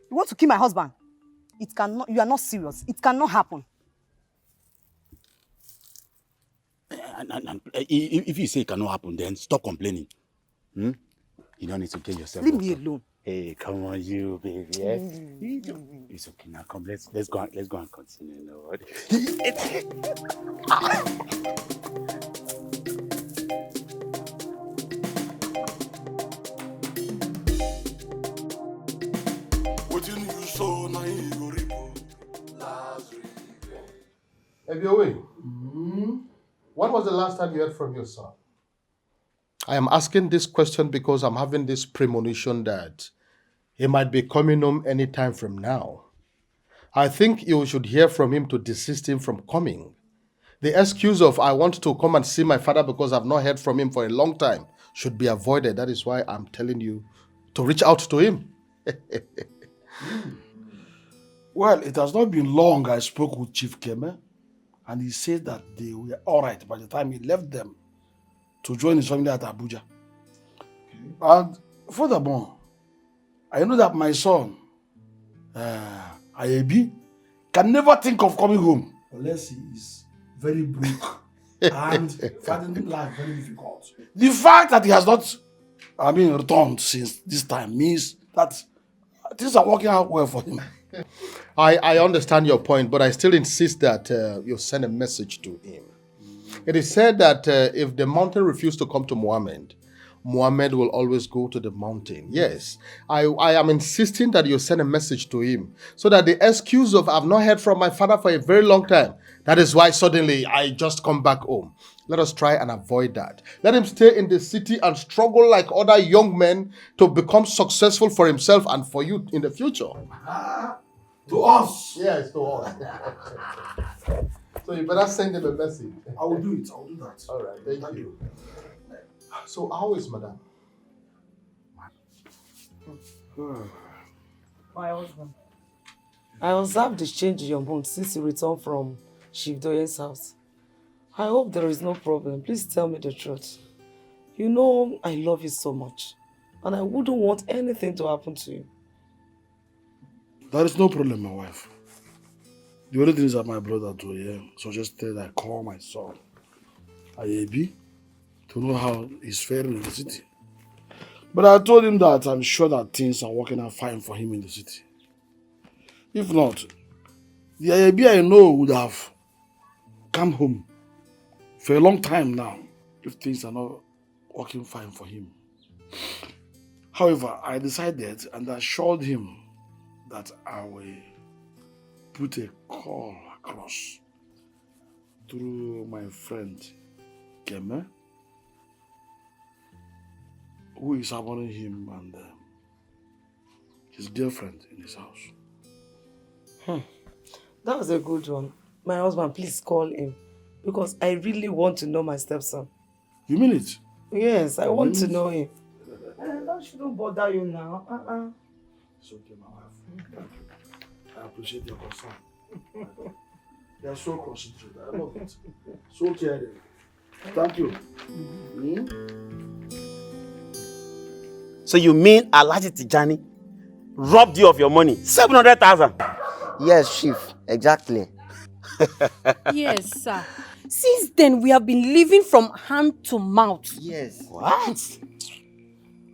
You want to kill my husband? It cannot. You are not serious. It cannot happen. And if you say it cannot happen, then stop complaining. You don't need to kill yourself. Leave me alone. Hey, come on, you baby. Yeah? It's okay now. Come, let's go and continue. Lord. When was the last time you heard from your son? I am asking this question because I'm having this premonition that he might be coming home anytime from now. I think you should hear from him to desist him from coming. The excuse of I want to come and see my father because I've not heard from him for a long time should be avoided. That is why I'm telling you to reach out to him. Well, it has not been long I spoke with Chief Keme, and he said that they were all right by the time he left them to join his family at Abuja. And furthermore, I know that my son, Ayebi, can never think of coming home unless he is very broke and finding life very difficult. The fact that he has not, returned since this time means that things are working out well for him. I understand your point, but I still insist that you send a message to him. It is said that if the mountain refused to come to Muhammad, Muhammad will always go to the mountain. Yes, I am insisting that you send a message to him so that the excuse of I've not heard from my father for a very long time, that is why suddenly I just come back home. Let us try and avoid that. Let him stay in the city and struggle like other young men to become successful for himself and for you in the future. To us? Yes, to us. So you better send him a message. I will do it. I will do that. All right, thank you. So how is madam? My husband. I observed the change in your mood since you returned from Chief Doyen's house. I hope there is no problem. Please tell me the truth. You know I love you so much, and I wouldn't want anything to happen to you. There is no problem, my wife. The only thing is that my brother Doyen suggested I call my son, Ayebi, to know how he's faring in the city. But I told him that I'm sure that things are working out fine for him in the city. If not, the Ayebi I know would have come home for a long time now if things are not working fine for him. However, I decided and assured him that I will put a call across through my friend Keme, who is harboring him and his girlfriend in his house. That was a good one. My husband, please call him, because I really want to know my stepson. You mean it? Yes, I want to know him. That shouldn't bother you now. It's okay, my wife. I appreciate your concern. You are so considerate. I love it. So caring. Thank you. So you mean Alhaji Tijani robbed you of your money? 700,000? Yes, Chief. Exactly. Yes, sir. Since then, we have been living from hand to mouth. Yes. What?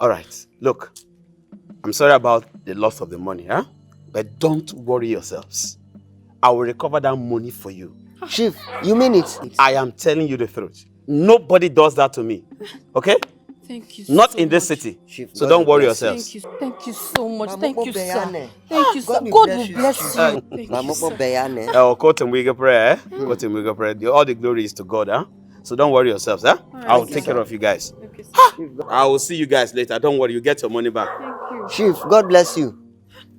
All right. Look, I'm sorry about the loss of the money, huh? But don't worry yourselves. I will recover that money for you. Chief, you mean it? I am telling you the truth. Nobody does that to me. Okay? Thank you Not so in this much. city. Chief, So God don't worry bless you. yourselves. Thank you so much. Thank you, sir. Beyane. Thank you, sir. God God will will bless bless you. you. Thank you, sir. Beyane. Oh, quote and we prayer. Quote and we prayer. All the glory is to God, huh? So don't worry yourselves, huh? All right, I will sir. take care of you guys. Okay, sir. I will see you guys later. Don't worry, you get your money back. Thank you. Chief, God bless you.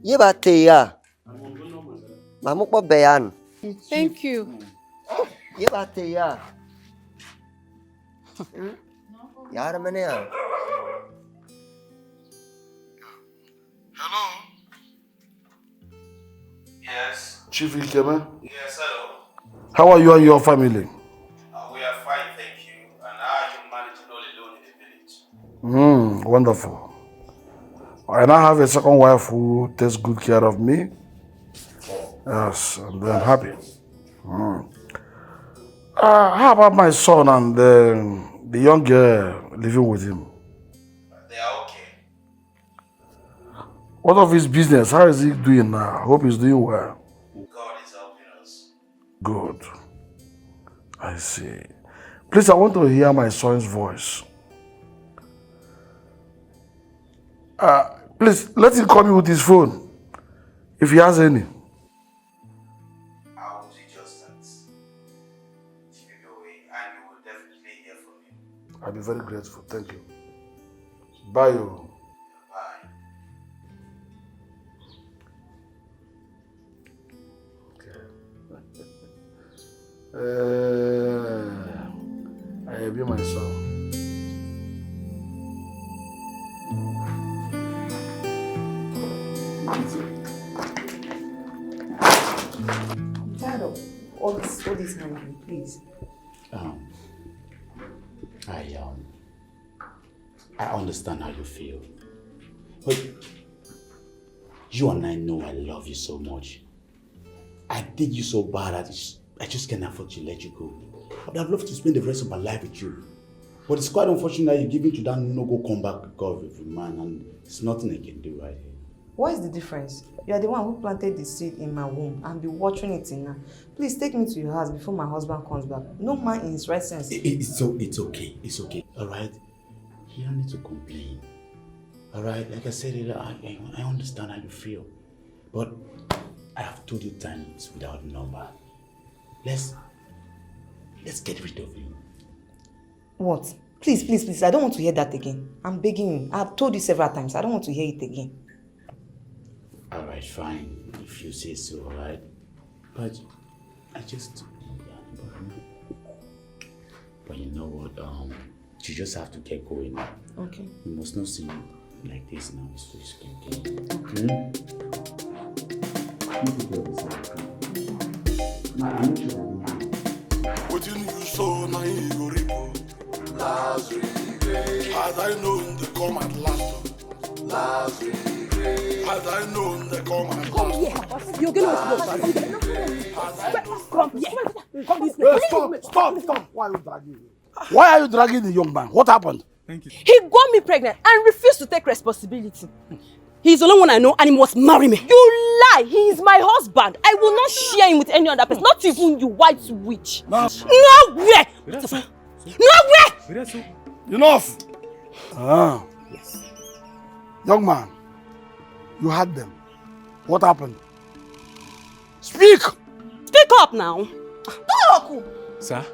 Yebate ya. Mamukbo Beyan. Thank you. Yebate ya. Yara mene ya. Hello? Yes. Chief Ikeme, Yes, hello. how are you and your family? We are fine, thank you. And how are you managing all alone in the village? Wonderful. I now have a second wife who takes good care of me. Yes, and I'm happy. How about my son and the young girl living with him? They are okay. What of his business? How is he doing now? I hope he's doing well. God is helping us. Good. I see. Please, I want to hear my son's voice. Please, let him call me with his phone, if he has any. I will do just that. Keep it away and you will definitely hear from me. I'll be very grateful. Thank you. Bye. You. Bye. I be my son. I'm tired of all this handling, please. I understand how you feel. But you and I know I love you so much. I did you so bad I just can't afford to let you go. But I'd love to spend the rest of my life with you. But it's quite unfortunate you give in to that no-go comeback God of a man, and there's nothing I can do right here. What is the difference? You are the one who planted the seed in my womb and be watering it in now. Please take me to your house before my husband comes back. No man in his right sense. It's okay. It's okay. All right? You don't need to complain. Alright, like I said, I understand how you feel. But I have told you times without number. Let's get rid of him. What? Please, please, please. I don't want to hear that again. I'm begging you. I've told you several times. I don't want to hear it again. Alright, fine. If you say so, alright? But I just... But you know what? You just have to get going now. Okay. You must not see like this now. It's risky, okay? What you so now you go repo. Last regret. Had I known they come at last. Last regret. Had I known they come at last. Come here. You're gonna come here. Come this way. Stop. Why are you dragging me? Why are you dragging the young man? What happened? Thank you. He got me pregnant and refused to take responsibility. He's the only one I know and he must marry me. You lie! He is my husband. I will not share him with any other person. Not even you, white witch. No. Nowhere! Nowhere! Enough! Yes. Young man, you had them. What happened? Speak! Speak up now. Talk! Sir,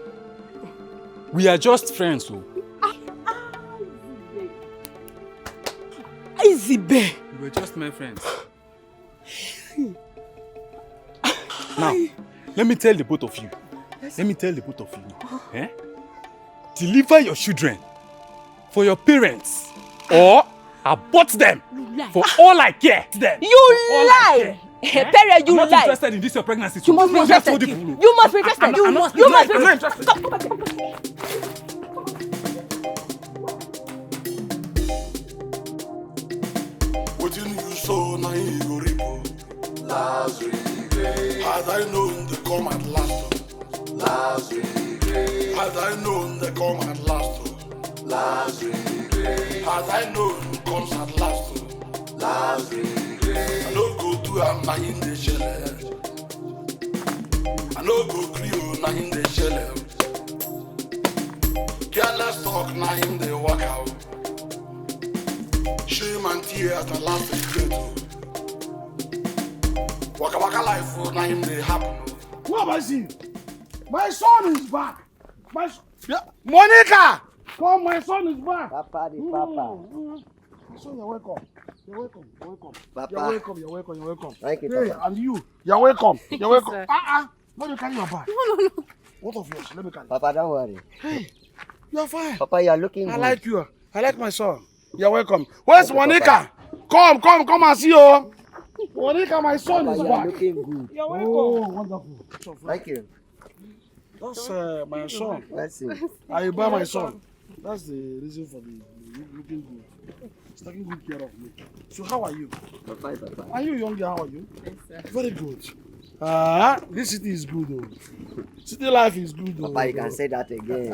we are just friends, so. Izibe. You were just my friends. Now, let me tell the both of you. Deliver your children for your parents or abort them for all I care. You lie! Pere, you lie! I'm not interested in this your pregnancy. You must be interested. You must be interested. You must be interested. Come back. What you so now you go repo. Last regret. Had I known they come at last. Last regret. Had I known they come at last. Last regret. Had I known it comes at last. Last regret. I no go do am na in the shell. I no go crew na in the shell. Careless talk na in the work out. Shame and tear at the last regret. Waka life na in the happen. What am I seeing? My son is back. Monica! Come, my son is back. Papa. My son, you're welcome. Papa. You're welcome. Thank you, Hey, Papa. and you, you're welcome. Thank You're you, welcome. sir. Why do you carry your bag? No. What of yours? Let me carry. Papa, don't worry. Hey, you're fine. Papa, you're looking I good. like you. I like my son. You're welcome. Where's Thank you, Monica? Come and see you. Monica, my son Papa, is you're back. looking good. You're welcome. Oh, wonderful. Thank you. That's my son. Let's see. I buy my son. That's the reason for the looking good. He's taking good care of me. So how are you? Papa. Are you young? How are you? Yes, sir. Very good. This city is good though. City life is good though. Papa, you can say that again.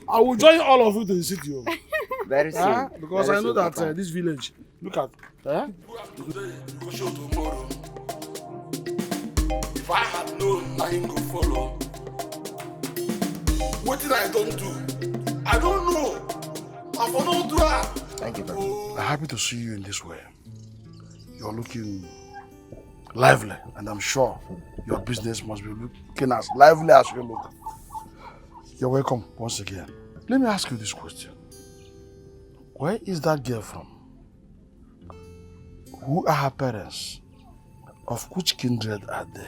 I will join all of you to the city. Very soon. Because Very I know soon, that Papa. this village, look at. You go show tomorrow. If I had known, I ain't go follow. What did I don't do? I don't know. I for don't do that. Thank you, Papa. I'm happy to see you in this way. You're looking lively, and I'm sure your business must be looking as lively as you look. You're welcome once again. Let me ask you this question. Where is that girl from? Who are her parents? Of which kindred are they?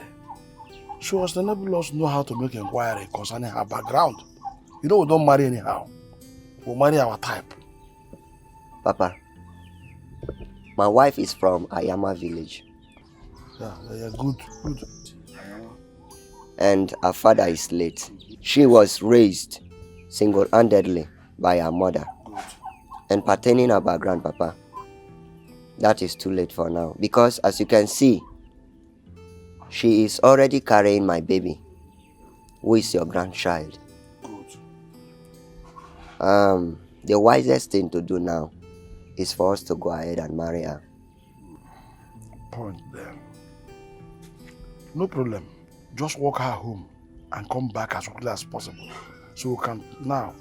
So as to enable us know how to make inquiry concerning her background. You know we don't marry anyhow. We marry our type. Papa, my wife is from Ayama village. Yeah, good. And her father is late. She was raised single-handedly by her mother. And pertaining her background, Papa, that is too late for now. Because as you can see, she is already carrying my baby, who is your grandchild. Good. The wisest thing to do now is for us to go ahead and marry her. Point there. No problem. Just walk her home and come back as quickly as possible. So we can now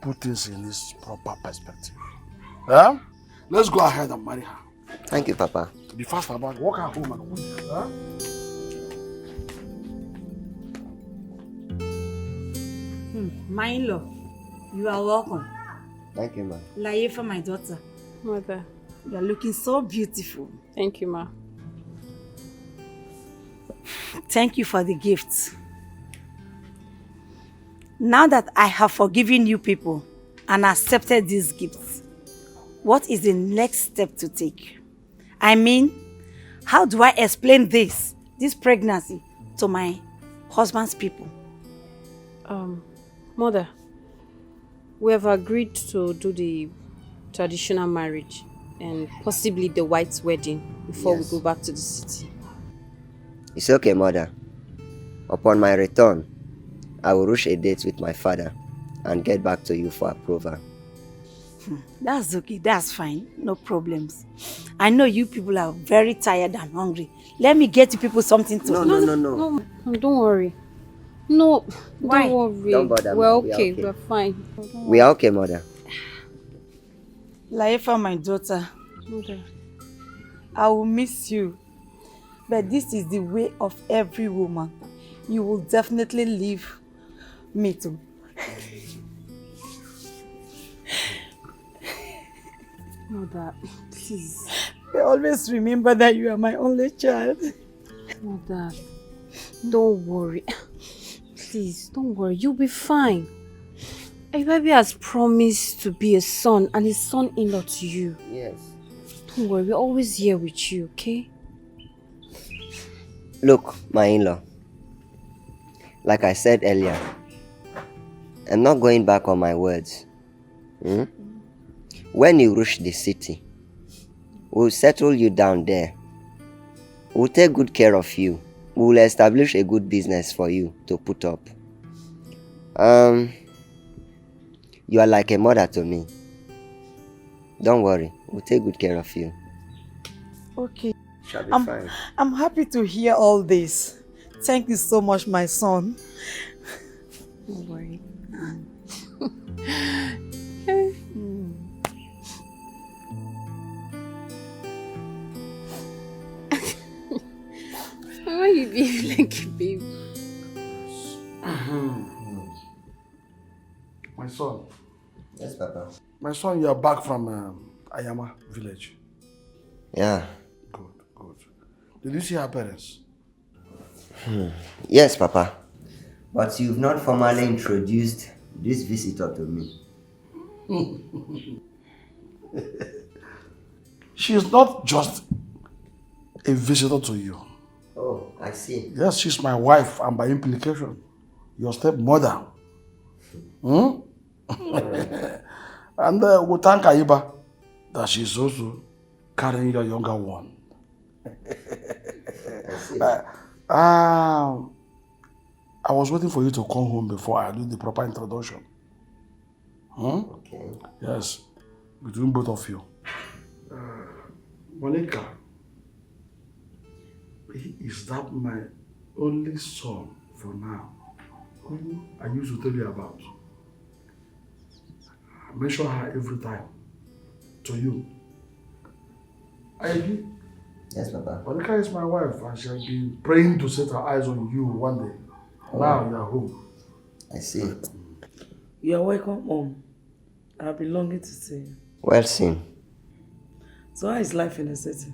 put things in this proper perspective. Huh? Let's go ahead and marry her. Thank you, Papa. Be fast about walk her home and cook. Huh? My in-law, you are welcome. Thank you, ma. Laifa, my daughter. Mother. You are looking so beautiful. Thank you, ma. Thank you for the gifts. Now that I have forgiven you people and accepted these gifts, what is the next step to take? I mean, how do I explain this pregnancy to my husband's people? Mother, we have agreed to do the traditional marriage and possibly the white wedding before we go back to the city. It's okay, Mother. Upon my return, I will rush a date with my father and get back to you for approval. That's okay, that's fine, no problems. I know you people are very tired and hungry. Let me get you people something to eat. No, don't worry. No, Why? Don't worry. Don't bother, We're Ma. okay, we're fine. We are okay, Mother. Laifa, my daughter, Mother. I will miss you. But this is the way of every woman. You will definitely leave me too. Mother, please. I always remember that you are my only child. Mother, don't worry. Please, don't worry. You'll be fine. Baby has promised to be a son and his son-in-law to you. Yes. Don't worry, we're always here with you, okay? Look, my in-law. Like I said earlier, I'm not going back on my words. When you reach the city, we'll settle you down there. We'll take good care of you. We'll establish a good business for you to put up. You are like a mother to me. Don't worry, we'll take good care of you. Okay. Shall be fine. I'm happy to hear all this. Thank you so much, my son. Don't worry. Why you behave like a baby? My son. Yes, Papa. My son, you are back from Ayama village. Yeah. Good. Did you see her parents? Yes, Papa. But you've not formally introduced this visitor to me. She is not just a visitor to you. Oh, I see. Yes, she's my wife and by implication, your stepmother. And we thank Aiba that she's also carrying your younger one. I was waiting for you to come home before I do the proper introduction. Okay. Yes, between both of you. Monica, is that my only son for now, who I used to tell you about. I mention her every time to you. I agree. Yes, Papa. Monica is my wife and she has been praying to set her eyes on you one day. Now you are home. I see. You are welcome home. I've been longing to see you. Well seen. So how is life in the city?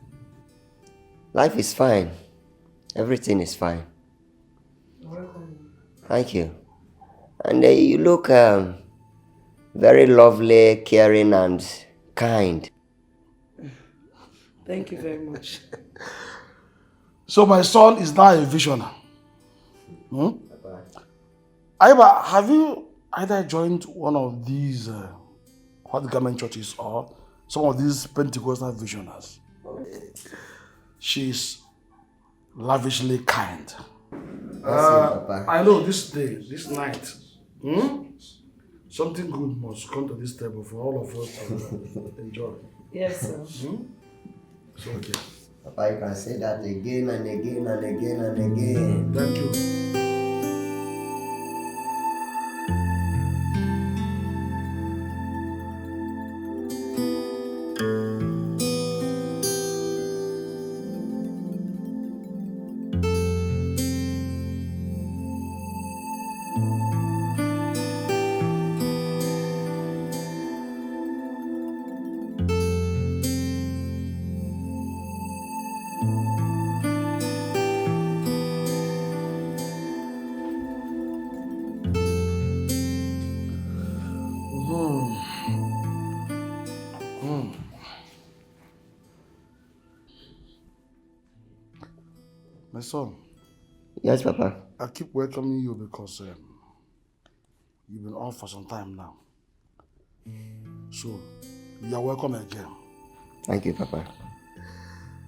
Life is fine. Everything is fine. Welcome. Thank you. And you look very lovely, caring and kind. Thank you very much. So my son is now a visionary. Aiba, have you either joined one of these hot garment churches or some of these Pentecostal visionaries? She's lavishly kind. I know this day, this night, something good must come to this table for all of us to enjoy. Yes, sir. It's okay. Papa, you can say that again and again and again and again. Thank you. My son. Yes, Papa. I keep welcoming you because you've been off for some time now. So, you are welcome again. Thank you, Papa.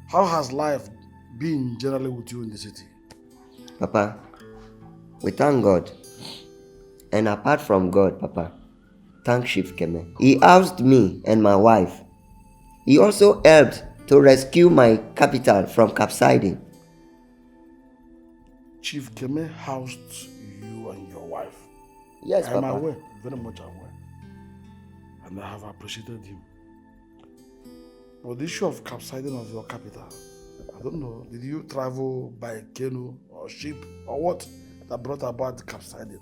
How has life been generally with you in the city? Papa, we thank God. And apart from God, Papa, thank Chief Keme. He housed me and my wife. He also helped to rescue my capital from capsizing. Chief Keme housed you and your wife. Yes, I am Papa. aware, very much aware. And I have appreciated him. But the issue of capsizing of your capital, I don't know, did you travel by canoe or ship or what that brought about the capsizing?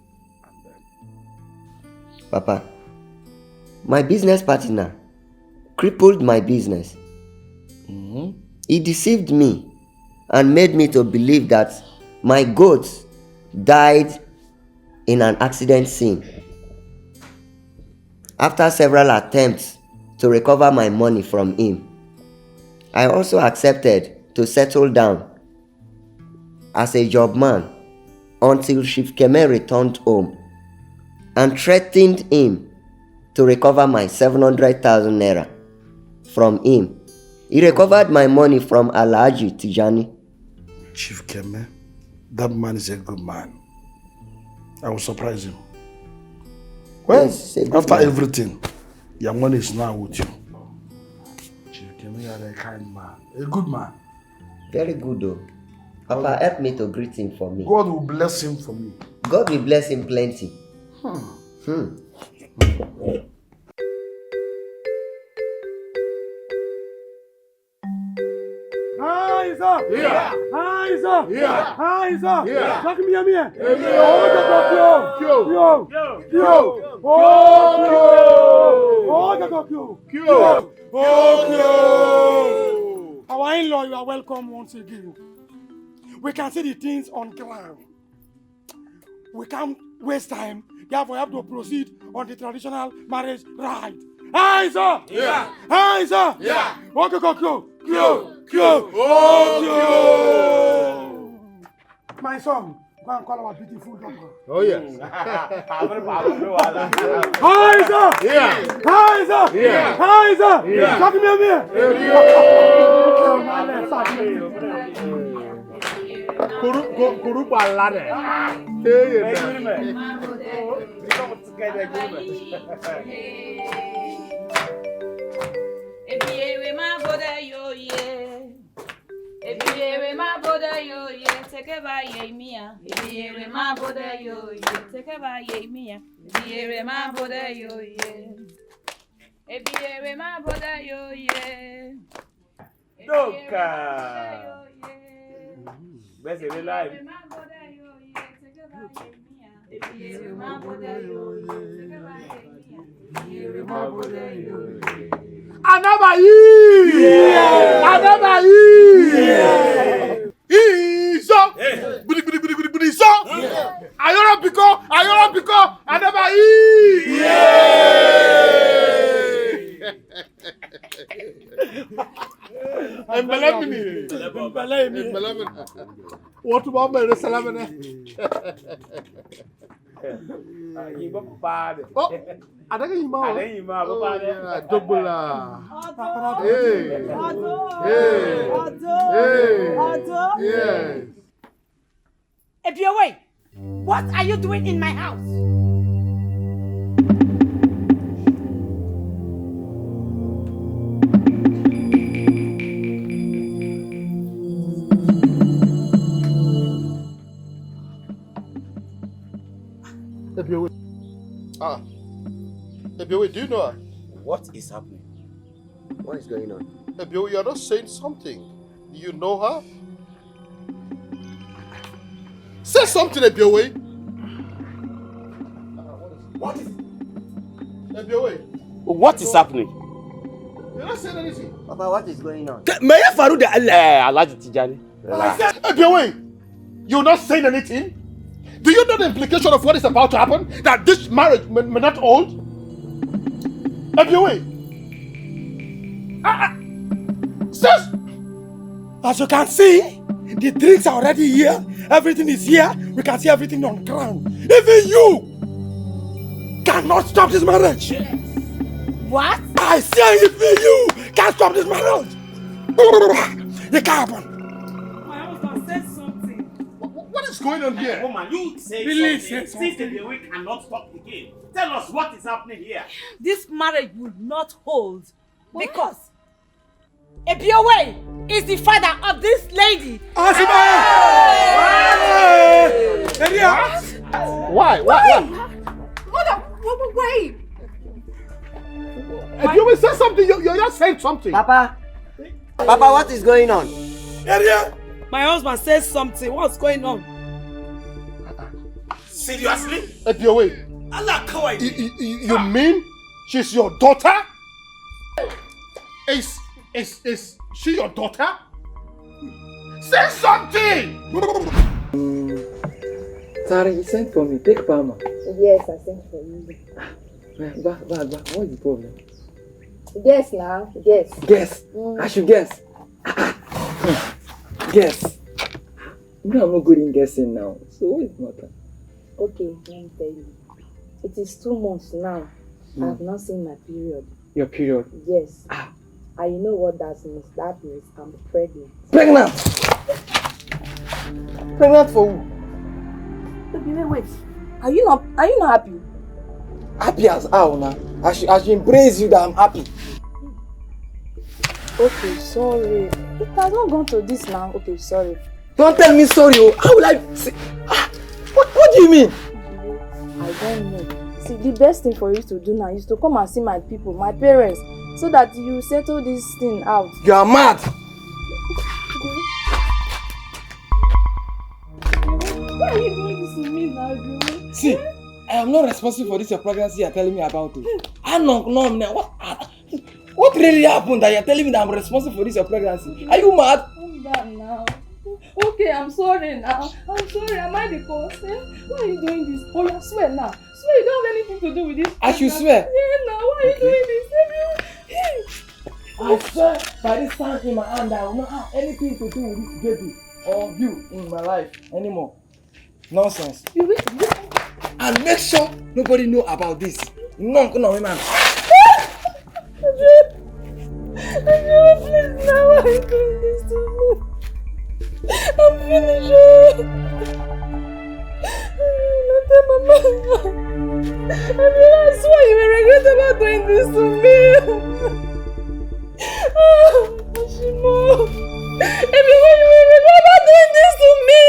Papa, my business partner crippled my business. He deceived me and made me to believe that my goats died in an accident scene. After several attempts to recover my money from him, I also accepted to settle down as a job man until Chief Keme returned home and threatened him to recover my 700,000 naira from him. He recovered my money from Alhaji Tijani. Chief Keme, that man is a good man. I will surprise him. Well, yes, after man. everything, your money is now with you. Chief Keme, you are a kind man, a good man. Very good though. Papa, help me to greet him for me. God will bless him for me. God will bless him plenty. Hands up! Yeah! Hands up! Yeah! Hands up! Yeah! Talk me, I'm here. Our in-law, you are welcome once again. We can see the things on ground. We can't waste time. Therefore, we have to proceed on the traditional marriage rite. Hands up! Yeah! Hands up! Yeah! My son, go and call our beautiful daughter. Oh, yes. Hands up! Yeah! Hands up! Yeah! Hands up! Yeah! Talk me here! Kuru balade. Ebiyewe ma boda yo ye. Ebiyewe ma boda yo ye. Take ba ye miya. Ebiyewe ma boda yo ye. Take ba ye miya. Ebiyewe ma boda yo ye. Ebiyewe ma boda yo ye. Doka. Best in life. Anabayi! Anabayi! Iso! Budi so! Ayora piko! Anabayi! Embelemini. What about my salamene? Yimba papa. Oh, ada kan yimba? Ada yimba papa. Double la. Yes. Ebiowe, what are you doing in my house? Ebiowe. Ebiowe, do you know her? What is happening? What is going on? Ebiowe, you are not saying something. Do you know her? Say something, Ebiowe. What is Ebiowe? What is happening? You're not saying anything. Papa, what is going on? May I faru the Alhaji Tijani? Ebiowe, you're not saying anything? Do you know the implication of what is about to happen? That this marriage may not hold? Ebiowe! Sis! As you can see, The drinks are already here. Everything is here. We can see everything on ground. Even you cannot stop this marriage. What? I say even you can't stop this marriage. It can't happen. My husband said something. What is going on here? Woman, you say Really something. say something. Since the week cannot stop again. Tell us what is happening here. This marriage will not hold because Ebiowe is the father of this lady. Why? Mother, wait. If you will say something, you're just saying something. Papa, what is going on? My husband said something. What's going on? Seriously? Ebiowe, Allah Kawai. you mean she's your daughter? Is she your daughter? Say something! Sarah, you sent for me. Take Palma. Yes, I sent for you. Back. What is the problem? Guess now. Guess. Guess. I should guess. Guess. You know I'm not good in guessing now. So what is the matter? Okay, let me tell you. It is 2 months now. I have not seen my period. Your period? Yes. And you know what that means? That means I'm pregnant. Pregnant? Pregnant for who? Wait. Are you not happy? Happy as how now? I should embrace you that I'm happy. Okay, sorry. It has not gone to this now. Okay, sorry. Don't tell me sorry. How will I say? What do you mean? I don't know. See, the best thing for you to do now is to come and see my people, my parents, so that you settle this thing out. You are mad. Why are you doing this to me now, Joe? See, I am not responsible for this your pregnancy you are telling me about. I don't know now. What really happened that you are telling me that I'm responsible for this your pregnancy? Are you mad? Calm down now. Okay, I'm sorry now. I'm sorry. Am I the cause? Why are you doing this? Oh, yeah, swear now. Swear you don't have anything to do with this. I should swear. Yeah, now. Why are you doing this? I swear by this time in my hand I will not have anything to do with this baby or you in my life anymore. Nonsense. And make sure nobody know about this. No, man. Please, now why are you doing this to me? I'm finished. Mama. I swear you will regret about doing this to me. Oshimo. Everyone, you will regret about doing this to me.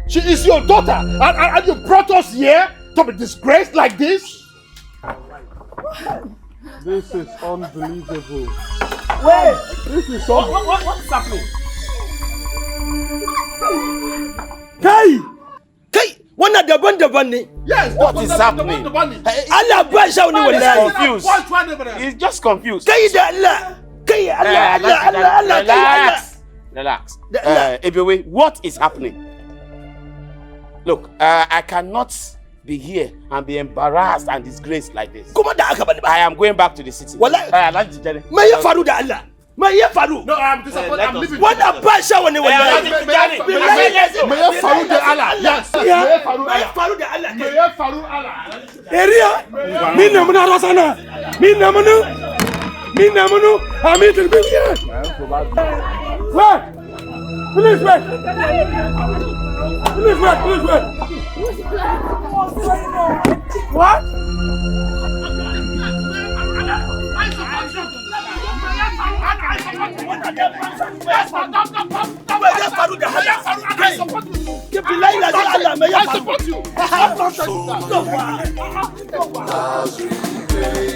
She is your daughter, and you brought us here to be disgraced like this? This is unbelievable. Wait! This is What is happening? Kai! One of the bunny. Yes, what is happening? Allah Basha only will confused. He's just confused. Allah. Relax. Ebiowe, what is happening? Look, I cannot be here and be embarrassed and disgraced like this. I am going back to the city. No, I'm disappointed. I'm leaving. What a Basha when they were Mayor Farouk de Allah. Yes. Mayor Farouk Allah. Area. Mina muna rasana. Mina munu. Ami terbiya. Wait. Please wait. What?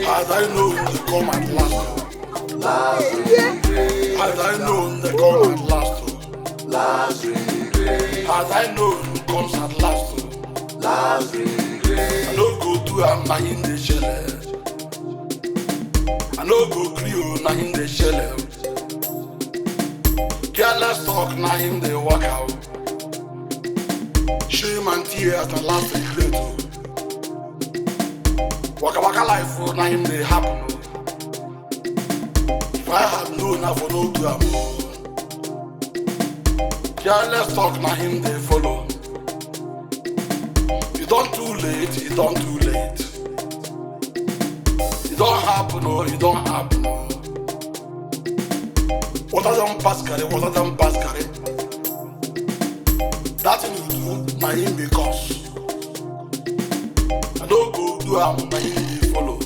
As I know they come at last. As I know they come at last. As I know it comes at last. last regret. I no go do am na him dey shele. I no go gree o na him dey shele. Careless talk na him dey work out. Shame and tears na last regret o. Waka waka life o na him dey happen o. If I had known I for no do am o. Careless talk na him dey follow. It don't too late, it don't too late. It don't happen, oh, it don't happen, oh. Water don't pass carry, water don't pass carry. That thing you do, na him because. I don't go do am, na him dey follow.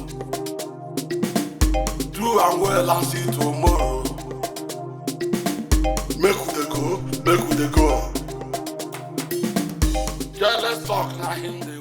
Do am well and see tomorrow. Make we dey go, make we dey go. Careless talk na him dey